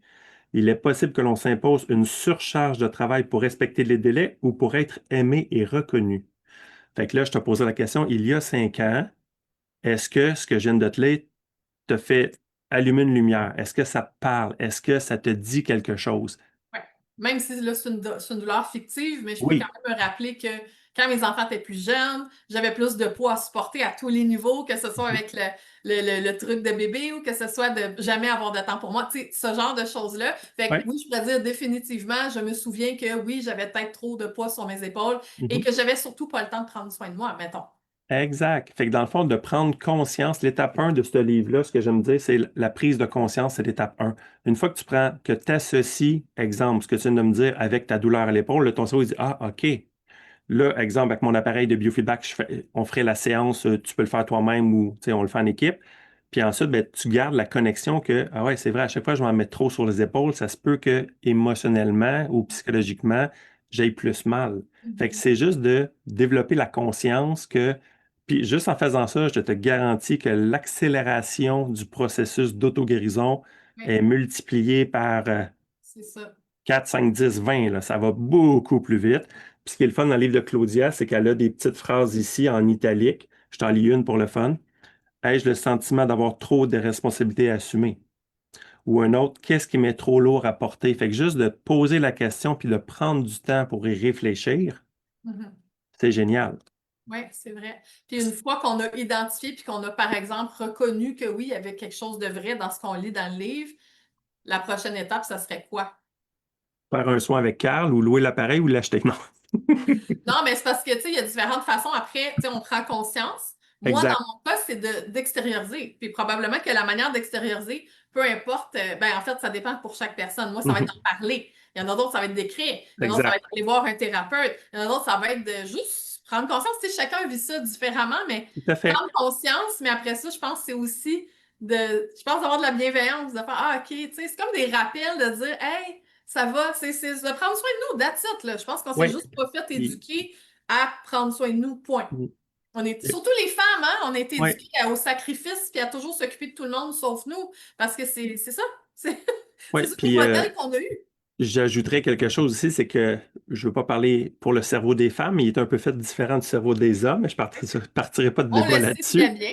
Il est possible que l'on s'impose une surcharge de travail pour respecter les délais ou pour être aimé et reconnu. Fait que là, je te posais la question, il y a 5 ans, est-ce que ce que je viens de te lire te fait allumer une lumière? Est-ce que ça te parle? Est-ce que ça te dit quelque chose? Ouais. Même si là, c'est une douleur fictive, mais je peux quand Oui. même me rappeler que quand mes enfants étaient plus jeunes, j'avais plus de poids à supporter à tous les niveaux, que ce soit Mhm. avec le truc de bébé ou que ce soit de jamais avoir de temps pour moi. Tu sais, ce genre de choses-là. Fait que Oui. oui, je pourrais dire définitivement, je me souviens que oui, j'avais peut-être trop de poids sur mes épaules et Mhm. que j'avais surtout pas le temps de prendre soin de moi, mettons. Exact. Fait que dans le fond, de prendre conscience, l'étape 1 de ce livre-là, ce que j'aime dire, c'est la prise de conscience, c'est l'étape 1. Une fois que tu prends, que tu associes, exemple, ce que tu viens de me dire avec ta douleur à l'épaule, là, ton cerveau il dit, ah, OK. Là, exemple, avec mon appareil de biofeedback, on ferait la séance, tu peux le faire toi-même ou tu sais, on le fait en équipe. Puis ensuite, ben, tu gardes la connexion que, ah ouais, c'est vrai, à chaque fois que je vais en mettre trop sur les épaules, ça se peut que émotionnellement ou psychologiquement, j'aille plus mal. Fait que Mhm. c'est juste de développer la conscience que, puis juste en faisant ça, je te garantis que l'accélération du processus d'auto-guérison Ouais, est multipliée par c'est ça. 4, 5, 10, 20, là, ça va beaucoup plus vite. Puis ce qui est le fun dans le livre de Claudia, c'est qu'elle a des petites phrases ici en italique. Je t'en lis une pour le fun. Ai-je le sentiment d'avoir trop de responsabilités à assumer? Ou un autre, qu'est-ce qui m'est trop lourd à porter? Fait que juste de poser la question puis de prendre du temps pour y réfléchir, Mhm. c'est génial. Oui, c'est vrai. Puis une fois qu'on a identifié, puis qu'on a, par exemple, reconnu que oui, il y avait quelque chose de vrai dans ce qu'on lit dans le livre, la prochaine étape, ça serait quoi? Faire un soin avec Carl ou louer l'appareil ou l'acheter. Non. Non, mais c'est parce que, tu sais, il y a différentes façons. Après, tu sais, on prend conscience. Moi, dans Exact. mon cas, c'est d'extérioriser. Puis probablement que la manière d'extérioriser, peu importe, ben en fait, ça dépend pour chaque personne. Moi, ça va être Mhm. d'en parler. Il y en a d'autres, ça va être d'écrire. Il y en a d'autres, ça va Exact. être d'aller voir un thérapeute. Il y en a d'autres, ça va être de juste prendre conscience. Tu sais, chacun vit ça différemment, mais Tout à fait. prendre conscience, mais après ça, je pense que c'est aussi je pense d'avoir de la bienveillance, de faire, ah, OK, tu sais, c'est comme des rappels de dire, hey, ça va, c'est de prendre soin de nous, that's it, là. Je pense qu'on s'est Oui. juste pas fait Puis- éduquer à prendre soin de nous, point. On est, surtout les femmes, hein, on a été Oui. éduquées au sacrifice puis à toujours s'occuper de tout le monde sauf nous, parce que c'est ça. C'est Oui. c'est ça les Puis modèles qu'on a eus. j'ajouterais quelque chose aussi, c'est que je ne veux pas parler pour le cerveau des femmes, mais il est un peu fait différent du cerveau des hommes, mais je ne partirai pas de On débat le sait très là-dessus. bien.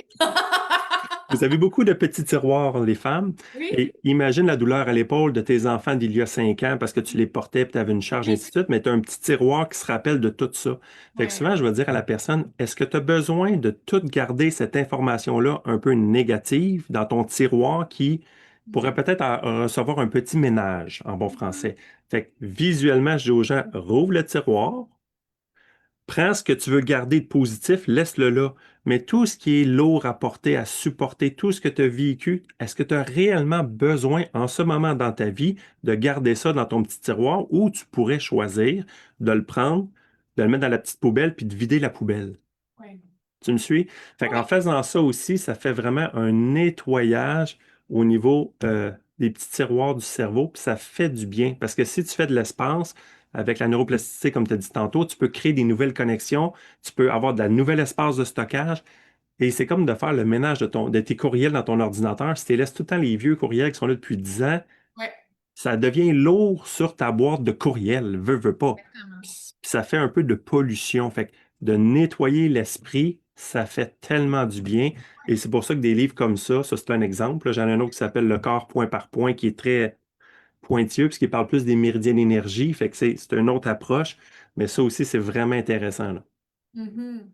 Vous avez beaucoup de petits tiroirs, les femmes, Oui, et imagine la douleur à l'épaule de tes enfants d'il y a 5 ans parce que tu les portais et tu avais une charge, oui, ainsi de suite, mais tu as un petit tiroir qui se rappelle de tout ça. Fait que oui. souvent, je vais dire à la personne, est-ce que tu as besoin de tout garder cette information-là un peu négative dans ton tiroir qui pourrait peut-être recevoir un petit ménage en bon Mhm. français? Fait que visuellement, je dis aux gens, rouvre le tiroir, prends ce que tu veux garder de positif, laisse-le là. Mais tout ce qui est lourd à porter, à supporter, tout ce que tu as vécu, est-ce que tu as réellement besoin en ce moment dans ta vie de garder ça dans ton petit tiroir ou tu pourrais choisir de le prendre, de le mettre dans la petite poubelle puis de vider la poubelle? Oui, Tu me suis? Fait qu'en oui. faisant ça aussi, ça fait vraiment un nettoyage au niveau des petits tiroirs du cerveau, puis ça fait du bien. Parce que si tu fais de l'espace avec la neuroplasticité, comme tu as dit tantôt, tu peux créer des nouvelles connexions, tu peux avoir de la nouvelle espace de stockage, et c'est comme de faire le ménage de tes courriels dans ton ordinateur. Si tu laisses tout le temps les vieux courriels qui sont là depuis 10 ans, Oui, ça devient lourd sur ta boîte de courriel, veux pas. exactement. Puis ça fait un peu de pollution. Fait que de nettoyer l'esprit, ça fait tellement du bien. Et c'est pour ça que des livres comme ça c'est un exemple. Là, j'en ai un autre qui s'appelle Le corps point par point, qui est très pointilleux, puisqu'il parle plus des méridiens d'énergie. Fait que c'est une autre approche. Mais ça aussi, c'est vraiment intéressant, là. Mhm.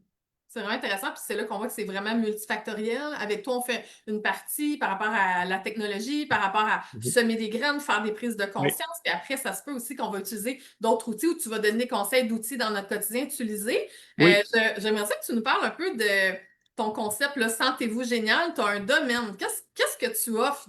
C'est vraiment intéressant, puis c'est là qu'on voit que c'est vraiment multifactoriel. Avec toi, on fait une partie par rapport à la technologie, par rapport à Mhm. semer des graines, faire des prises de Oui. conscience, puis après, ça se peut aussi qu'on va utiliser d'autres outils ou tu vas donner des conseils d'outils dans notre quotidien utilisés. Oui. J'aimerais ça que tu nous parles un peu de ton concept, là, Sentez-vous génial. Tu as un domaine. Qu'est-ce que tu offres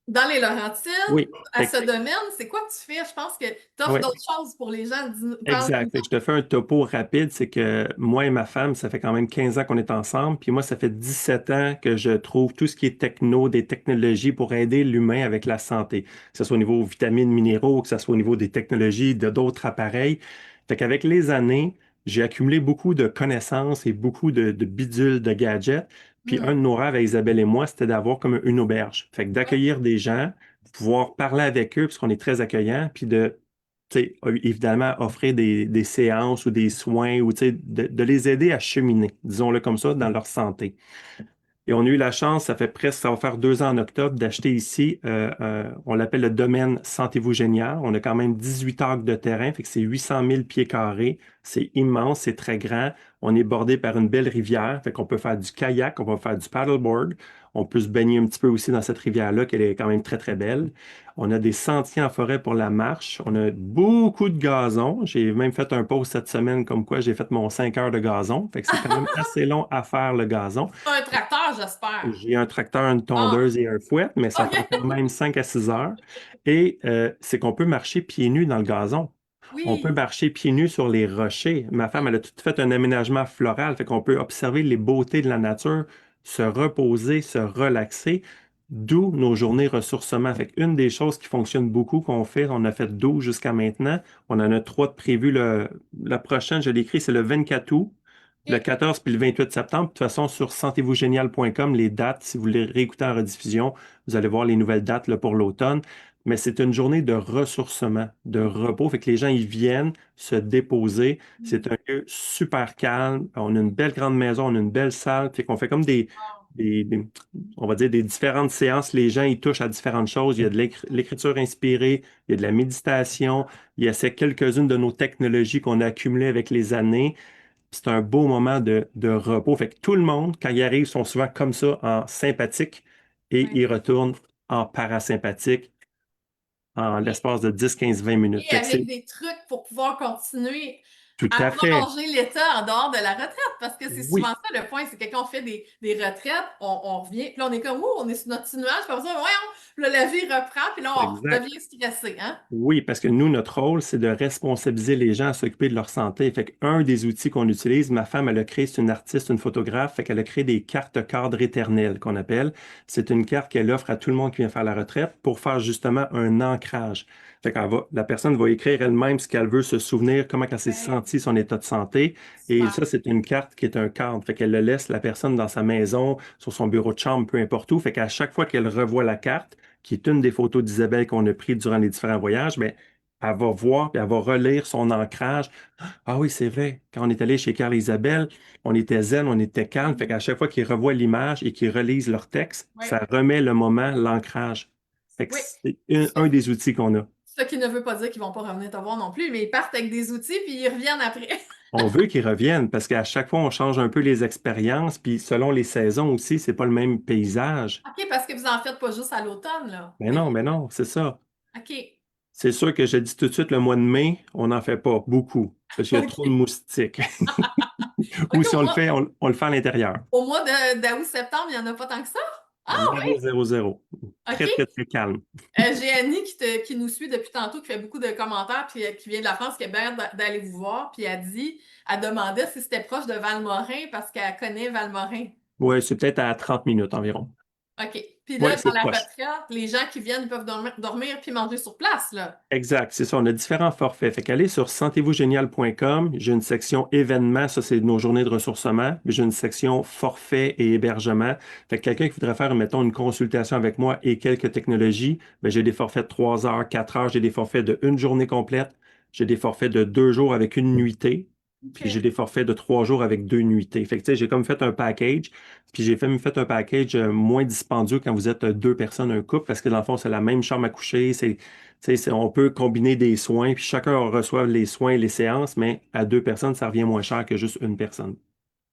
dans les Laurentides Oui. à ce domaine? C'est quoi que tu fais? Je pense que tu offres Oui. d'autres choses pour les gens. Parle-nous. Exact. Fait que je te fais un topo rapide. C'est que moi et ma femme, ça fait quand même 15 ans qu'on est ensemble. Puis moi, ça fait 17 ans que je trouve tout ce qui est techno, des technologies pour aider l'humain avec la santé. Que ce soit au niveau vitamines, minéraux, que ce soit au niveau des technologies, de d'autres appareils. Fait qu'avec les années, j'ai accumulé beaucoup de connaissances et beaucoup de bidules, de gadgets. Puis un Hmm. de nos rêves à Isabelle et moi, c'était d'avoir comme une auberge. Fait que Ouais. d'accueillir des gens, pouvoir parler avec eux, puisqu'on est très accueillant, puis de tu sais, évidemment, offrir des séances ou des soins ou tu sais, de les aider à cheminer, disons-le comme ça, dans leur santé. Et on a eu la chance, ça fait presque, ça va faire 2 ans en octobre, d'acheter ici, on l'appelle le domaine Sentez-vous génial. On a quand même 18 acres de terrain, fait que c'est 800 000 pieds carrés. C'est immense, c'est très grand. On est bordé par une belle rivière, fait qu'on peut faire du kayak, on va faire du paddleboard. On peut se baigner un petit peu aussi dans cette rivière-là, qu'elle est quand même très, très belle. On a des sentiers en forêt pour la marche. On a beaucoup de gazon. J'ai même fait un post cette semaine comme quoi j'ai fait mon 5 heures de gazon. Fait que c'est quand même assez long à faire le gazon. Un tracteur, j'espère. J'ai un tracteur, une Ah, tondeuse et un fouet, mais ça OK. prend quand même 5 à 6 heures. Et c'est qu'on peut marcher pieds nus dans le gazon. On peut Oui. marcher pieds nus sur les rochers. Ma femme, elle a tout fait un aménagement floral, fait qu'on peut observer les beautés de la nature, se reposer, se relaxer, d'où nos journées ressourcement. Fait qu'une des choses qui fonctionne beaucoup qu'on fait, on a fait 12 jusqu'à maintenant, on en a 3 de prévus. La prochaine, je l'ai écrit, c'est le 24 août. le OK. 14 puis le 28 septembre. De toute façon, sur sentez-vous-génial.com, les dates, si vous voulez réécouter en rediffusion, vous allez voir les nouvelles dates là, pour l'automne. Mais c'est une journée de ressourcement, de repos. Fait que les gens, ils viennent se déposer. C'est un lieu super calme. On a une belle grande maison, on a une belle salle. Fait qu'on fait comme des- on va dire, des différentes séances. Les gens, ils touchent à différentes choses. Il y a de l'écriture inspirée, il y a de la méditation, il y a ces quelques-unes de nos technologies qu'on a accumulées avec les années. C'est un beau moment de repos. Fait que tout le monde, quand ils arrivent, sont souvent comme ça, en sympathique, et Ouais. ils retournent en parasympathique en Et, l'espace de 10, 15, 20 minutes. et Fait que avec c'est des trucs pour pouvoir continuer tout à à fait. prolonger l'état en dehors de la retraite, parce que c'est souvent Oui, ça le point, c'est que quand on fait des retraites, on revient, puis là on est comme, oh, on est sur notre petit nuage, puis après ça, voyons, puis là la vie reprend, puis là on exact. devient stressé, hein? Oui, parce que nous, notre rôle, c'est de responsabiliser les gens à s'occuper de leur santé. Fait qu'un des outils qu'on utilise, ma femme, elle a créé, c'est une artiste, une photographe, fait qu'elle a créé des cartes cadres éternelles qu'on appelle. C'est une carte qu'elle offre à tout le monde qui vient faire la retraite pour faire justement un ancrage. Fait la personne va écrire elle-même ce qu'elle veut se souvenir, comment elle s'est Ouais, sentie, son état de santé. Et super. ça, c'est une carte qui est un cadre. Fait qu'elle le laisse la personne dans sa maison, sur son bureau de chambre, peu importe où. Fait qu'à chaque fois qu'elle revoit la carte, qui est une des photos d'Isabelle qu'on a prises durant les différents voyages, mais elle va voir puis elle va relire son ancrage. Ah oui, c'est vrai, quand on est allé chez Carl et Isabelle, on était zen, on était calme. Fait qu'à chaque fois qu'ils revoient l'image et qu'ils relisent leur texte, Oui, ça remet le moment, l'ancrage. Fait que oui. c'est Ce, un des outils qu'on a. ce qui ne veut pas dire qu'ils vont pas revenir te voir non plus, mais ils partent avec des outils, puis ils reviennent après. On veut qu'ils reviennent parce qu'à chaque fois, on change un peu les expériences, puis selon les saisons aussi, c'est pas le même paysage. OK, parce que vous en faites pas juste à l'automne, là. Mais non, c'est ça. OK. C'est sûr que je dis tout de suite, le mois de mai, on n'en fait pas beaucoup parce qu'il y a trop de OK. moustiques. Ou OK, si on le fait, on le fait à l'intérieur. au mois d'août-septembre, il n'y en a pas tant que ça? Ah Zéro, oui, zéro, zéro. OK. Très, très, très calme. J'ai Annie qui nous suit depuis tantôt, qui fait beaucoup de commentaires, puis qui vient de la France, qui est bien d'aller vous voir, puis elle demandait si c'était proche de Valmorin parce qu'elle connaît Valmorin. Oui, c'est peut-être à 30 minutes environ. OK. Puis Oui, là, dans c'est la proche. retraite, les gens qui viennent, ils peuvent dormir puis manger sur place, là. Exact, c'est ça. On a différents forfaits. Fait qu'allez sur sentez-vous-génial.com. J'ai une section événements, ça c'est nos journées de ressourcement. J'ai une section forfait et hébergement. Fait que quelqu'un qui voudrait faire, mettons, une consultation avec moi et quelques technologies, ben, j'ai des forfaits de 3 heures, 4 heures, j'ai des forfaits de une journée complète, j'ai des forfaits de 2 jours avec une nuitée, puis j'ai OK. des forfaits de 3 jours avec deux nuitées. Fait que tu sais, j'ai comme fait un package, puis fait un package moins dispendieux quand vous êtes deux personnes, un couple, parce que dans le fond, c'est la même chambre à coucher, on peut combiner des soins, puis chacun reçoit les soins et les séances, mais à deux personnes, ça revient moins cher que juste une personne.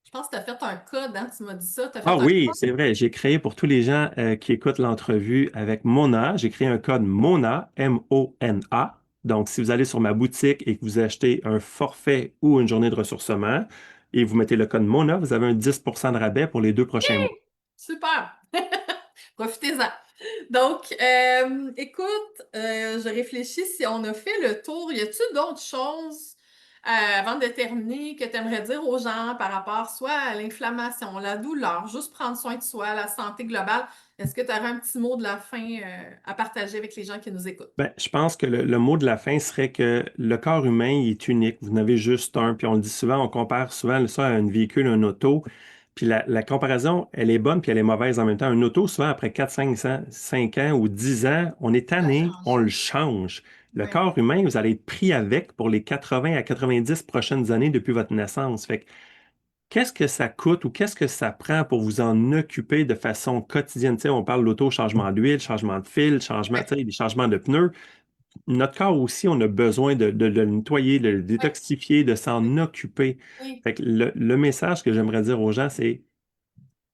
Je pense que tu as fait un code, hein, tu m'as dit ça. Tu as fait Ah un oui, code. c'est vrai. J'ai créé pour tous les gens qui écoutent l'entrevue avec Mona, j'ai créé un code MONA, M-O-N-A. Donc, si vous allez sur ma boutique et que vous achetez un forfait ou une journée de ressourcement et vous mettez le code MONA, vous avez un 10% de rabais pour les 2 prochains mois. Super. Profitez-en. Donc, écoute, je réfléchis si on a fait le tour. Y a-t-il d'autres choses avant de terminer que tu aimerais dire aux gens par rapport soit à l'inflammation, la douleur, juste prendre soin de soi, la santé globale? Est-ce que tu aurais un petit mot de la fin à partager avec les gens qui nous écoutent? Ben, je pense que le mot de la fin serait que le corps humain il est unique. Vous en avez juste un. Puis on le dit souvent, on compare souvent ça à un véhicule, un auto. Puis la comparaison, elle est bonne puis elle est mauvaise en même temps. Un auto, souvent, après 4, 5 ans ou 10 ans, on est Ça tanné, on change. le change. Le Ouais. corps humain, vous allez être pris avec pour les 80 à 90 prochaines années depuis votre naissance. Fait que qu'est-ce que ça coûte ou qu'est-ce que ça prend pour vous en occuper de façon quotidienne? Tu sais, on parle d'auto, changement d'huile, changement de fil, changement, Ouais. tu sais, des changements de pneus. Notre corps aussi, on a besoin de le nettoyer, de le Ouais. détoxifier, de s'en occuper. Oui. Fait que le message que j'aimerais dire aux gens, c'est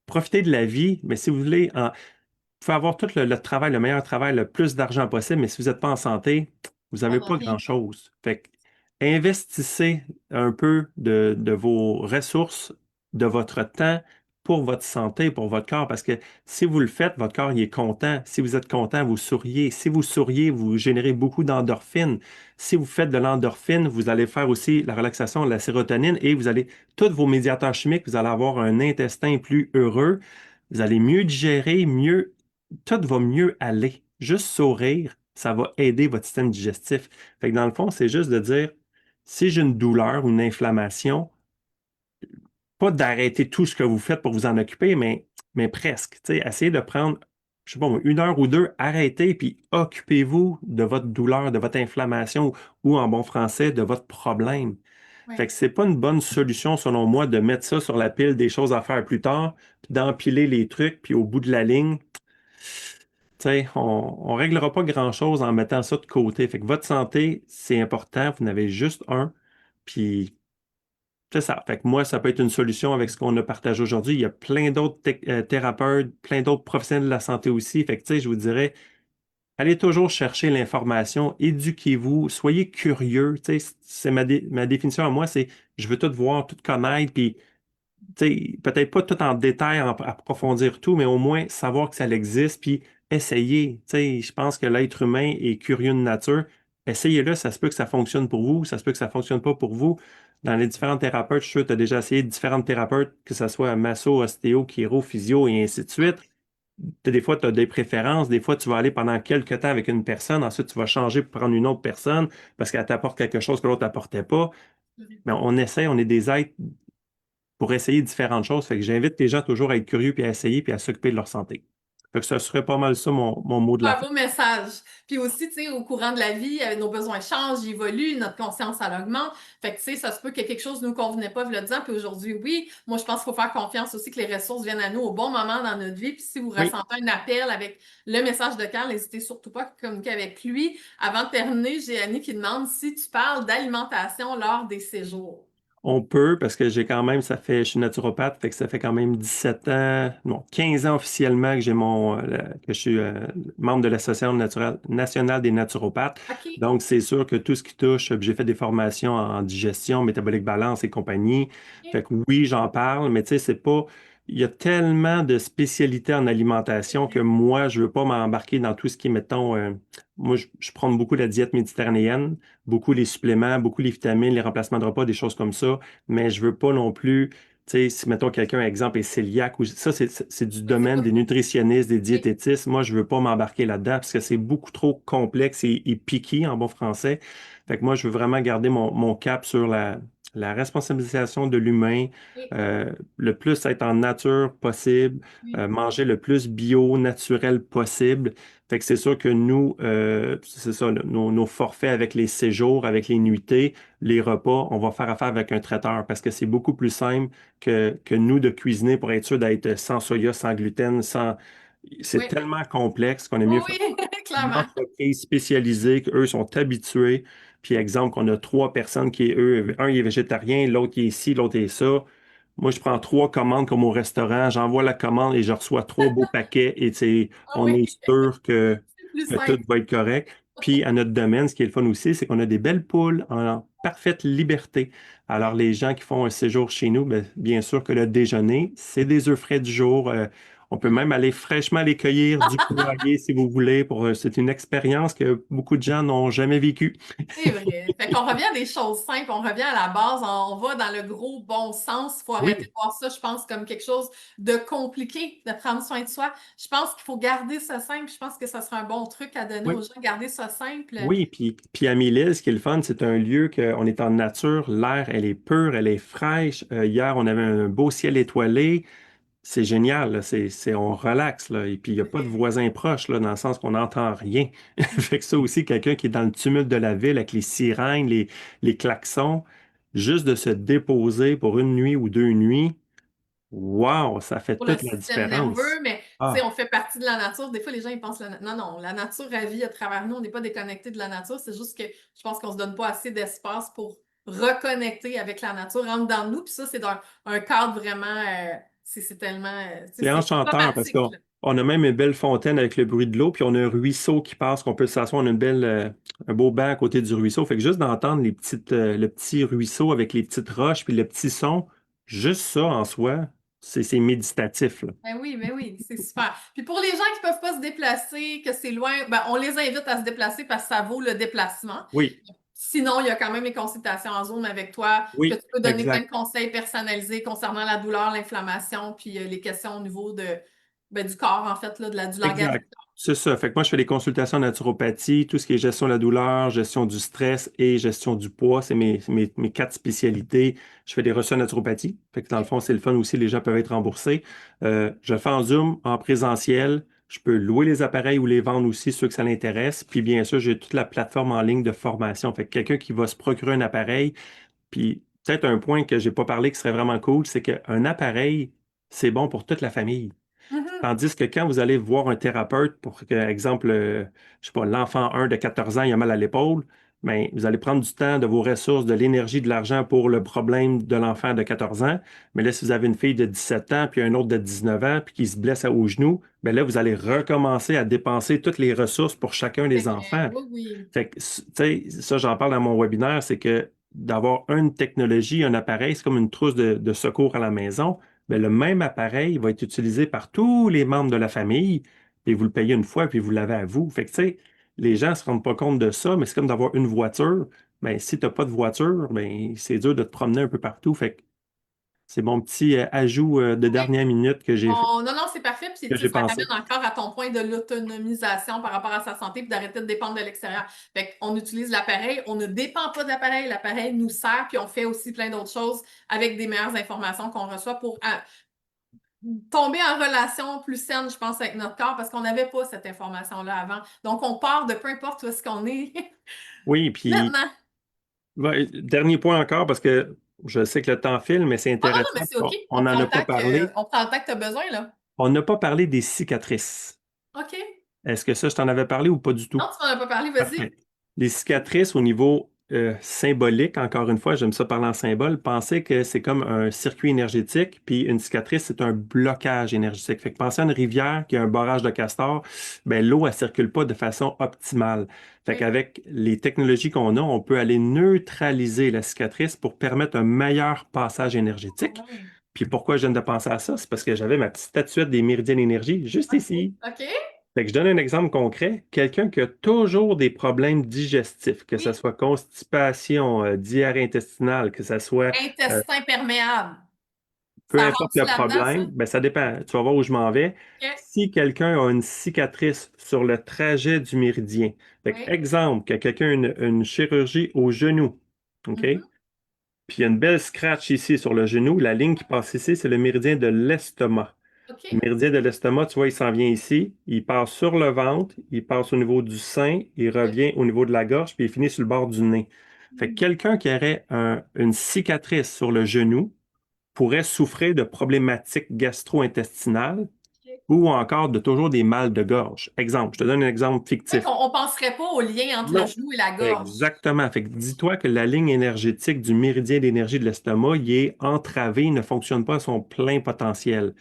profitez de la vie, mais si vous voulez, vous pouvez avoir tout le travail, le meilleur travail, le plus d'argent possible, mais si vous n'êtes pas en santé, vous On n'avez n'a pas rien. grand-chose. Fait que investissez un peu de vos ressources, de votre temps pour votre santé, pour votre corps, parce que si vous le faites, votre corps il est content. Si vous êtes content, vous souriez. Si vous souriez, vous générez beaucoup d'endorphines. Si vous faites de l'endorphine, vous allez faire aussi la relaxation de la sérotonine et vous allez, tous vos médiateurs chimiques, vous allez avoir un intestin plus heureux. Vous allez mieux digérer, mieux, tout va mieux aller. Juste sourire, ça va aider votre système digestif. Fait que dans le fond, c'est juste de dire, si j'ai une douleur ou une inflammation, pas d'arrêter tout ce que vous faites pour vous en occuper, mais presque. Tu sais, essayez de prendre, je sais pas, moi, 1 heure ou 2, arrêtez, puis occupez-vous de votre douleur, de votre inflammation, ou en bon français, de votre problème. Fait Oui. que c'est pas une bonne solution, selon moi, de mettre ça sur la pile des choses à faire plus tard, puis d'empiler les trucs, puis au bout de la ligne, tu sais, on réglera pas grand-chose en mettant ça de côté. Fait que votre santé, c'est important, vous en avez juste un, puis c'est ça. Fait que moi, ça peut être une solution avec ce qu'on a partagé aujourd'hui. Il y a plein d'autres thérapeutes, plein d'autres professionnels de la santé aussi. Fait que, tu sais, je vous dirais, allez toujours chercher l'information, éduquez-vous, soyez curieux. Tu sais, c'est ma définition à moi, c'est je veux tout voir, tout connaître, puis tu sais, peut-être pas tout en détail, approfondir tout, mais au moins savoir que ça existe, puis essayer. Tu sais, je pense que l'être humain est curieux de nature. Essayez-le, ça se peut que ça fonctionne pour vous, ça se peut que ça fonctionne pas pour vous. Dans les différents thérapeutes, je suis sûr que tu as déjà essayé différents thérapeutes, que ce soit masso, ostéo, chiro, physio et ainsi de suite. Des fois, tu as des préférences, des fois, tu vas aller pendant quelques temps avec une personne, ensuite, tu vas changer pour prendre une autre personne parce qu'elle t'apporte quelque chose que l'autre n'apportait pas. Mais on essaie, on est des êtres pour essayer différentes choses. Fait que j'invite les gens toujours à être curieux puis à essayer puis à s'occuper de leur santé. Fait que ça serait pas mal ça mon mot de la Un fin. beau message. Puis aussi, tu sais, au courant de la vie, nos besoins changent, ils évoluent, notre conscience, elle augmente. Fait que, tu sais, ça se peut que quelque chose ne nous convenait pas, le disant, puis aujourd'hui, oui. Moi, je pense qu'il faut faire confiance aussi que les ressources viennent à nous au bon moment dans notre vie. Puis si vous Oui. ressentez un appel avec le message de Carl, n'hésitez surtout pas à communiquer avec lui. Avant de terminer, j'ai Annie qui demande si tu parles d'alimentation lors des séjours. On peut, parce que j'ai quand même, je suis naturopathe, fait que ça fait quand même 17 ans, non, 15 ans officiellement que que je suis membre de l'Association nationale des naturopathes. OK. Donc, c'est sûr que tout ce qui touche, j'ai fait des formations en digestion, métabolique balance et compagnie. Fait que oui, j'en parle, mais tu sais, c'est pas, il y a tellement de spécialités en alimentation que moi, je veux pas m'embarquer dans tout ce qui est, mettons, moi, je prends beaucoup la diète méditerranéenne, beaucoup les suppléments, beaucoup les vitamines, les remplacements de repas, des choses comme ça, mais je veux pas non plus, tu sais, si mettons quelqu'un, exemple, est cœliaque, ou ça, c'est du Oui, c'est domaine pas des nutritionnistes, des oui, diététistes. Moi, je veux pas m'embarquer là-dedans parce que c'est beaucoup trop complexe et piqué en bon français. Fait que moi, je veux vraiment garder mon cap sur la responsabilisation de l'humain, oui, le plus être en nature possible, oui. manger le plus bio, naturel possible. Fait que c'est sûr que nous, c'est ça, nos forfaits avec les séjours, avec les nuitées, les repas, on va faire affaire avec un traiteur parce que c'est beaucoup plus simple que nous de cuisiner pour être sûr d'être sans soya, sans gluten, sans... C'est Oui, tellement complexe qu'on est mieux oui, faire oui, une clairement. entreprise spécialisée, qu'eux sont habitués. Puis, exemple, qu'on a 3 personnes qui, eux, un il est végétarien, l'autre il est ci, l'autre est ça. Moi, je prends 3 commandes comme au restaurant, j'envoie la commande et je reçois 3 beaux paquets et Ah on oui, est sûr c'est plus que tout simple. va être correct. Puis à notre domaine, ce qui est le fun aussi, c'est qu'on a des belles poules en parfaite liberté. Alors, les gens qui font un séjour chez nous, bien sûr que le déjeuner, c'est des œufs frais du jour. On peut même aller fraîchement les cueillir du poulailler si vous voulez. C'est une expérience que beaucoup de gens n'ont jamais vécue. C'est vrai. Fait qu'on revient à des choses simples, on revient à la base, on va dans le gros bon sens. Il faut arrêter de Oui, voir ça, je pense, comme quelque chose de compliqué, de prendre soin de soi. Je pense qu'il faut garder ça simple. Je pense que ça serait un bon truc à donner aux oui. gens, garder ça simple. Oui, puis à Mille-Îles, ce qui est le fun, c'est un lieu qu'on est en nature, l'air, elle est pure, elle est fraîche. Hier, on avait un beau ciel étoilé. C'est génial, là. On relaxe, là. Et puis, il n'y a pas de voisins proches, là, dans le sens qu'on n'entend rien. Fait que ça aussi, quelqu'un qui est dans le tumulte de la ville avec les sirènes, les klaxons, juste de se déposer pour 1 nuit ou 2 nuits, wow, ça fait Pour le toute la système différence. nerveux, mais tu sais, Ah, on fait partie de la nature. Des fois, les gens ils pensent non, non, la nature agit à travers nous, on n'est pas déconnecté de la nature. C'est juste que je pense qu'on se donne pas assez d'espace pour reconnecter avec la nature, rentre dans nous. Puis ça, c'est dans un cadre vraiment, c'est tellement, tu sais, c'est c'est enchanteur parce automatique, qu'on là. on a même une belle fontaine avec le bruit de l'eau, puis on a un ruisseau qui passe, qu'on peut s'asseoir, on a un beau banc à côté du ruisseau. Fait que juste d'entendre le petit ruisseau avec les petites roches, puis le petit son, juste ça en soi, c'est méditatif, là. Ben oui, c'est super. Puis pour les gens qui peuvent pas se déplacer, que c'est loin, ben on les invite à se déplacer parce que ça vaut le déplacement. Oui, Sinon, il y a quand même les consultations en Zoom avec toi, que tu oui, peux donner plein de exact. conseils personnalisés concernant la douleur, l'inflammation, puis les questions au niveau de, ben, du corps, en fait, là, du langage du Exact. corps. C'est ça. Fait que moi, je fais des consultations en naturopathie, tout ce qui est gestion de la douleur, gestion du stress et gestion du poids. C'est mes quatre spécialités. Je fais des reçus en naturopathie. Fait que dans le OK. fond, c'est le fun aussi. Les gens peuvent être remboursés. Je le fais en Zoom, en présentiel. Je peux louer les appareils ou les vendre aussi, ceux que ça l'intéresse. Puis bien sûr, j'ai toute la plateforme en ligne de formation. Fait que quelqu'un qui va se procurer un appareil, puis peut-être un point que j'ai pas parlé qui serait vraiment cool, c'est qu'un appareil, c'est bon pour toute la famille. Mhm. Tandis que quand vous allez voir un thérapeute pour que, exemple, je sais pas, l'enfant 1 de 14 ans, il a mal à l'épaule, ben, vous allez prendre du temps, de vos ressources, de l'énergie, de l'argent pour le problème de l'enfant de 14 ans. Mais là, si vous avez une fille de 17 ans, puis un autre de 19 ans, puis qui se blesse au genou, ben là, vous allez recommencer à dépenser toutes les ressources pour chacun C'est des vrai. enfants. Oui, oui. Fait que, tu sais, ça, j'en parle dans mon webinaire, c'est que d'avoir une technologie, un appareil, c'est comme une trousse de secours à la maison. Mais le même appareil va être utilisé par tous les membres de la famille, et vous le payez une fois, puis vous l'avez à vous. Fait que, tu sais, les gens ne se rendent pas compte de ça, mais c'est comme d'avoir une voiture. Ben, si tu n'as pas de voiture, ben, c'est dur de te promener un peu partout. Fait que c'est mon petit ajout de Oui. dernière minute Non, non, c'est parfait. Puis, que tu sais, j'ai ça ramène pensé. encore à ton point de l'autonomisation par rapport à sa santé puis d'arrêter de dépendre de l'extérieur. Fait qu'on utilise l'appareil, on ne dépend pas de l'appareil, l'appareil nous sert, puis on fait aussi plein d'autres choses avec des meilleures informations qu'on reçoit pour tomber en relation plus saine, je pense, avec notre corps parce qu'on n'avait pas cette information-là avant. Donc, on part de peu importe où est-ce qu'on est Oui, puis maintenant. ouais, dernier point encore, parce que je sais que le temps file, mais c'est Ah non, non, intéressant. mais c'est OK. On n'en a pas parlé. On prend le temps que tu as besoin, là. On n'a pas parlé des cicatrices. OK. Est-ce que ça, je t'en avais parlé ou pas du tout? Non, tu m'en as pas parlé, vas-y. Parfait. Les cicatrices au niveau symbolique, encore une fois, j'aime ça parler en symbole, pensez que c'est comme un circuit énergétique, puis une cicatrice, c'est un blocage énergétique. Fait que pensez à une rivière qui a un barrage de castor, ben, l'eau, elle circule pas de façon optimale. Fait OK. qu'avec les technologies qu'on a, on peut aller neutraliser la cicatrice pour permettre un meilleur passage Ah énergétique. ouais. Puis pourquoi je viens de penser à ça? C'est parce que j'avais ma petite statuette des méridiens d'énergie juste OK. ici. OK. Fait que je donne un exemple concret. Quelqu'un qui a toujours des problèmes digestifs, que ce Oui. soit constipation, diarrhée intestinale, que ce soit euh, Intestin perméable. peu Ça importe rentre-tu le là-dedans, ça? problème, ben ça dépend. Tu vas voir où je m'en vais. OK. Si quelqu'un a une cicatrice sur le trajet du méridien, fait que, Oui. exemple, que quelqu'un a une chirurgie au genou, OK? Mhm. Puis il y a une belle scratch ici sur le genou, la ligne qui passe ici, c'est le méridien de l'estomac. Le OK. méridien de l'estomac, tu vois, il s'en vient ici. Il passe sur le ventre, il passe au niveau du sein, il Oui. revient au niveau de la gorge, puis il finit sur le bord du nez. Fait que Mhm. quelqu'un qui aurait une cicatrice sur le genou pourrait souffrir de problématiques gastro-intestinales OK. ou encore de toujours des mal de gorge. Exemple, je te donne un exemple Fait fictif. qu'on on penserait pas au lien entre le Non. genou et la gorge. Exactement. Fait que dis-toi que la ligne énergétique du méridien d'énergie de l'estomac, il est entravé, il ne fonctionne pas à son plein potentiel.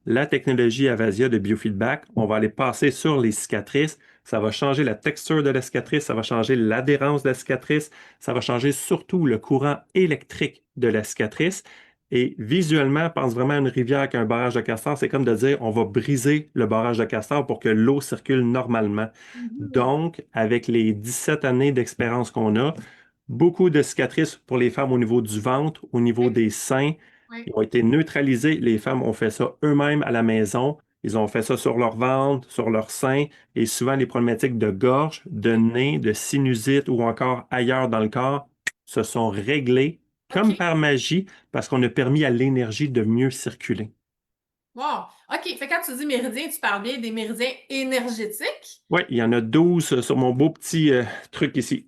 La technologie Avasia de biofeedback, on va aller passer sur les cicatrices. Ça va changer la texture de la cicatrice, ça va changer l'adhérence de la cicatrice, ça va changer surtout le courant électrique de la cicatrice. Et visuellement, pense vraiment à une rivière qui a un barrage de castor. C'est comme de dire, on va briser le barrage de castor pour que l'eau circule normalement. Mhm. Donc, avec les 17 années d'expérience qu'on a, beaucoup de cicatrices pour les femmes au niveau du ventre, au niveau Oui. des seins, Oui. ils ont été neutralisés. Les femmes ont fait ça eux-mêmes à la maison. Ils ont fait ça sur leur ventre, sur leur sein, et souvent les problématiques de gorge, de Oui. nez, de sinusite ou encore ailleurs dans le corps se sont réglées comme OK. par magie parce qu'on a permis à l'énergie de mieux circuler. Wow. OK. Fait que quand tu dis méridien, tu parles bien des méridiens énergétiques. Oui, il y en a 12 sur mon beau petit truc ici.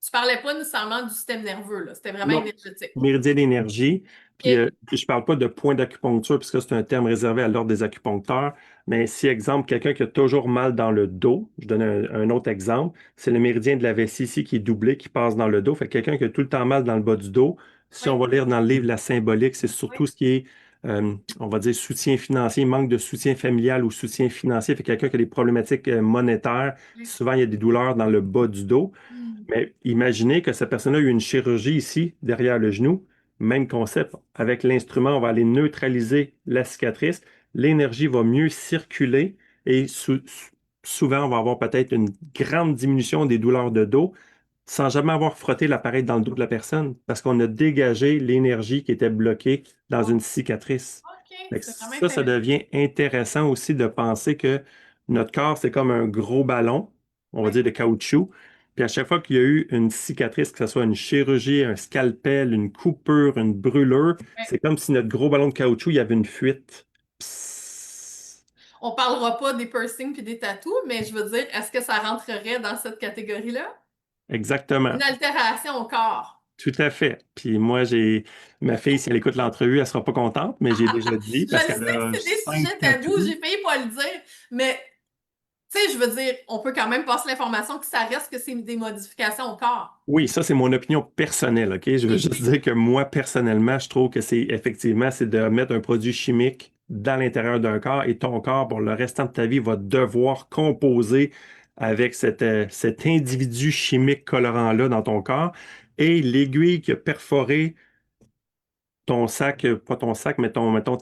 Tu parlais pas nécessairement du système nerveux, là. C'était vraiment Non, énergétique. méridien d'énergie. Puis OK. je parle pas de point d'acupuncture, puisque c'est un terme réservé à l'ordre des acupuncteurs. Mais si, exemple, quelqu'un qui a toujours mal dans le dos, je donne un autre exemple, c'est le méridien de la vessie ici qui est doublé, qui passe dans le dos. Fait que quelqu'un qui a tout le temps mal dans le bas du dos, si on Oui. va lire dans le livre La symbolique, c'est Oui. surtout ce qui est, on va dire, soutien financier, manque de soutien familial ou soutien financier. Fait que quelqu'un qui a des problématiques monétaires, Oui. souvent il y a des douleurs dans le bas du dos. Hmm. Mais imaginez que cette personne a eu une chirurgie ici, derrière le genou. Même concept. Avec l'instrument, on va aller neutraliser la cicatrice. L'énergie va mieux circuler et souvent, on va avoir peut-être une grande diminution des douleurs de dos sans jamais avoir frotté l'appareil dans le dos de la personne parce qu'on a dégagé l'énergie qui était bloquée dans Wow. une cicatrice. OK. Fait que C'est vraiment ça intéressant. devient intéressant aussi de penser que Notre corps, c'est comme un gros ballon, on va Ouais, dire de caoutchouc. Puis à chaque fois qu'il y a eu une cicatrice, que ce soit une chirurgie, un scalpel, une coupure, une brûlure, ouais. c'est comme si notre gros ballon de caoutchouc, il y avait une fuite. Psst. On parlera pas des piercings puis des tatous, mais je veux dire, est-ce que ça rentrerait dans cette catégorie-là? Exactement. Une altération au corps. Tout à fait. Puis moi, j'ai ma fille, si elle écoute l'entrevue, elle sera pas contente, mais j'ai déjà dit Je le parce sais qu'elle que a c'est des 5 sujets tabous, tatous. j'ai failli pas le dire, mais tu sais, je veux dire, on peut quand même passer l'information que ça reste que c'est des modifications au corps. Oui, ça, c'est mon opinion personnelle, OK? Je veux Oui, juste oui, dire que moi, personnellement, je trouve que c'est effectivement, c'est de mettre un produit chimique dans l'intérieur d'un corps et ton corps, pour le restant de ta vie, va devoir composer avec cet individu chimique colorant-là dans ton corps. Et l'aiguille qui a perforé ton sac, pas ton sac, mais mettons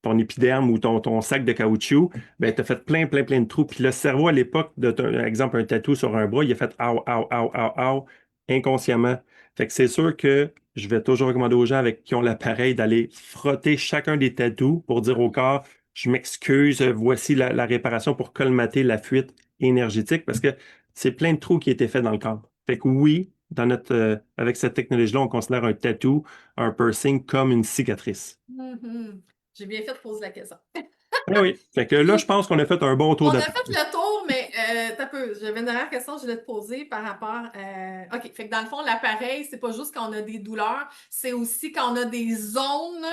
ton épiderme ou ton sac de caoutchouc, ben, tu as fait plein, plein, plein de trous. Puis le cerveau, à l'époque, par exemple, un tatou sur un bras, il a fait ow, ow, ow, ow, ow, inconsciemment. Fait que c'est sûr que je vais toujours recommander aux gens avec qui ont l'appareil d'aller frotter chacun des tatous pour dire au corps, je m'excuse, voici la réparation pour colmater la fuite énergétique parce que c'est plein de trous qui étaient faits dans le corps. Fait que oui, avec cette technologie-là, on considère un tatou, un piercing comme une cicatrice. Mhm. J'ai bien fait de poser la question. Eh oui. Fait que là, je pense qu'on a fait un bon tour On de a table. fait le tour, mais t'as peu. J'avais une dernière question que je voulais te poser par rapport. OK, fait que dans le fond, l'appareil, c'est pas juste quand on a des douleurs, c'est aussi quand on a des zones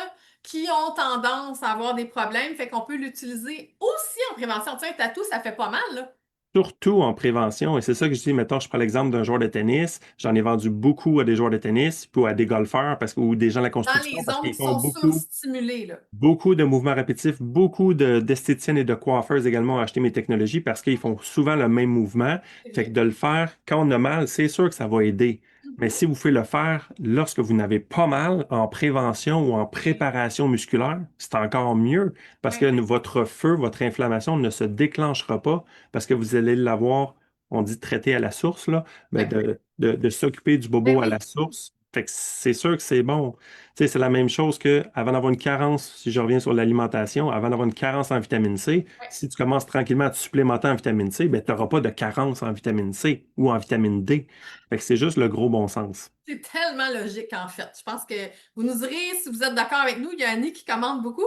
qui ont tendance à avoir des problèmes. Fait qu'on peut l'utiliser aussi en prévention. Tu sais, un tatou, ça fait pas mal, là. Surtout en prévention. Et c'est ça que je dis, mettons, je prends l'exemple d'un joueur de tennis. J'en ai vendu beaucoup à des joueurs de tennis, puis à des golfeurs ou des gens de la Dans construction les parce zones qu'ils qui font sont beaucoup. surstimulées, là. Beaucoup de mouvements répétitifs, beaucoup d'esthéticiennes et de coiffeurs également ont acheté mes technologies parce qu'ils font souvent le même mouvement. C'est Fait que vrai. de le faire quand on a mal, c'est sûr que ça va aider. Mais Mhm. si vous pouvez le faire lorsque vous n'avez pas mal, en prévention ou en Oui, préparation musculaire, c'est encore mieux parce que oui, votre feu, votre inflammation ne se déclenchera pas parce que vous allez l'avoir, on dit traité à la source, là, oui. mais de s'occuper du Ben bobo à la oui. source. Fait que c'est sûr que c'est bon. Tu sais, c'est la même chose que avant d'avoir une carence, si je reviens sur l'alimentation, avant d'avoir une carence en vitamine C, Oui. si tu commences tranquillement à te supplémenter en vitamine C, ben, tu n'auras pas de carence en vitamine C ou en vitamine D. Fait que c'est juste le gros bon sens. C'est tellement logique, en fait. Je pense que vous nous direz si vous êtes d'accord avec nous. Il y a Annie qui commande beaucoup.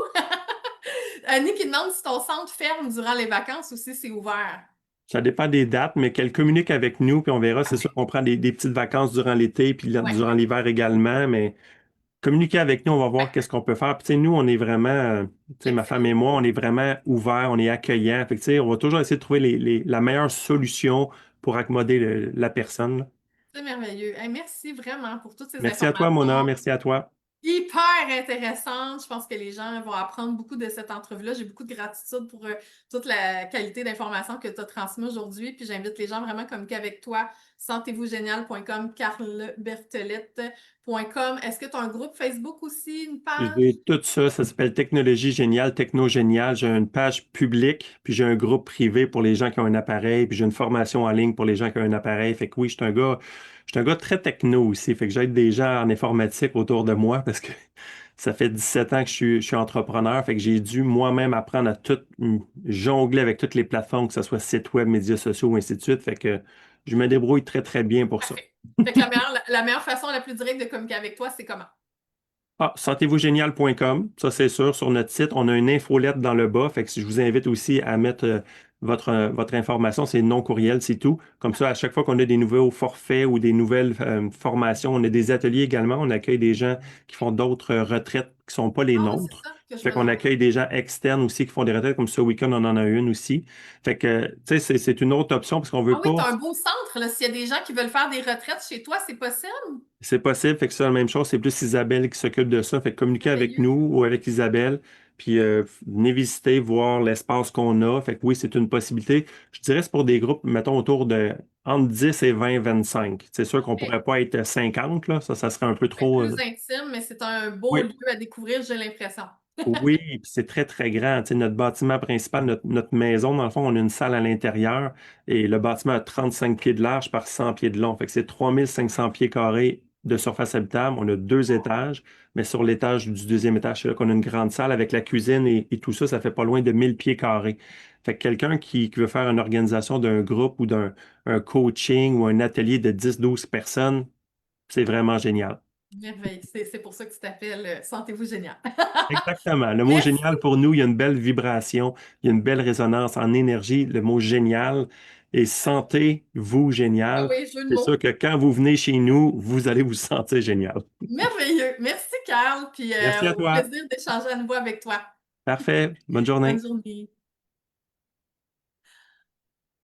Annie qui demande si ton centre ferme durant les vacances ou si c'est ouvert. Ça dépend des dates, mais qu'elle communique avec nous, puis on verra. C'est sûr Parfait. qu'on prend des petites vacances durant l'été, puis Oui, durant oui, l'hiver également, mais communiquer avec nous, on va oui. voir qu'est-ce qu'on peut faire. Puis, tu sais, nous, on est vraiment, tu sais, ma femme Flexible. et moi, on est vraiment ouverts, on est accueillants. Fait que, tu sais, on va toujours essayer de trouver la meilleure solution pour accommoder la personne, là. C'est merveilleux. Hey, merci vraiment pour toutes ces Merci à toi, Mona. informations Merci à toi. hyper intéressantes. Je pense que les gens vont apprendre beaucoup de cette entrevue-là. J'ai beaucoup de gratitude pour toute la qualité d'informations que tu as transmise aujourd'hui. Puis j'invite les gens vraiment à communiquer avec toi. Sentez-vous-génial.com, carlebertelette.com. Est-ce que tu as un groupe Facebook aussi, une page? J'ai tout ça, ça s'appelle Technologie Géniale, Techno Génial. J'ai une page publique, puis j'ai un groupe privé pour les gens qui ont un appareil, puis j'ai une formation en ligne pour les gens qui ont un appareil. Fait que oui, je suis un gars très techno aussi. Fait que j'aide des gens en informatique autour de moi parce que ça fait 17 ans que je suis entrepreneur. Fait que j'ai dû moi-même apprendre à tout jongler avec toutes les plateformes, que ce soit site web, médias sociaux, ou ainsi de suite. Fait que je me débrouille très, très bien pour ça. Parfait. Fait que la meilleure façon, la plus directe de communiquer avec toi, c'est comment? Ah, sentez-vous-génial.com, ça c'est sûr, sur notre site, on a une infolette dans le bas, fait que si je vous invite aussi à mettre votre information, c'est non courriel, c'est tout. Comme ça, à chaque fois qu'on a des nouveaux forfaits ou des nouvelles formations, on a des ateliers également, on accueille des gens qui font d'autres retraites qui sont pas les Ah oui, c'est nôtres. ça que je Fait me qu'on demandais. accueille des gens externes aussi qui font des retraites, comme ce week-end, on en a une aussi. Fait que, tu sais, c'est une autre option parce qu'on Ah veut oui, pas. tu as un beau centre, là. S'il y a des gens qui veulent faire des retraites chez toi, c'est possible? C'est possible, fait que c'est la même chose, c'est plus Isabelle qui s'occupe de ça, fait que communiquer avec Merveilleux. nous ou avec Isabelle, puis venez visiter, voir l'espace qu'on a, fait que oui, c'est une possibilité. Je dirais que c'est pour des groupes, mettons, autour de entre 10 et 20, 25. C'est sûr qu'on OK. pourrait pas être 50, là, ça serait un peu Fait trop. plus intime, mais c'est un beau Oui, lieu à découvrir, j'ai l'impression. oui, puis c'est très, très grand. Tu sais, notre bâtiment principal, notre maison, dans le fond, on a une salle à l'intérieur et le bâtiment a 35 pieds de large par 100 pieds de long. Fait que c'est 3500 pieds carrés de surface habitable. On a 2 étages, mais sur l'étage du deuxième étage, c'est là qu'on a une grande salle avec la cuisine et tout ça, ça fait pas loin de 1000 pieds carrés. Fait que quelqu'un qui veut faire une organisation d'un groupe ou d'un un coaching ou un atelier de 10 12 personnes, c'est vraiment génial. Merveille. C'est pour ça que tu t'appelles Sentez-vous génial. Exactement. Le mot Merci. génial pour nous, il y a une belle vibration, il y a une belle résonance en énergie. Le mot génial et sentez-vous Ah génial. oui, jeu de C'est sûr mots. que quand vous venez chez nous, vous allez vous sentir génial. Merveilleux. Merci, Carl. Puis Merci à au toi. plaisir d'échanger à nouveau avec toi. Parfait. Bonne Bonne journée. journée.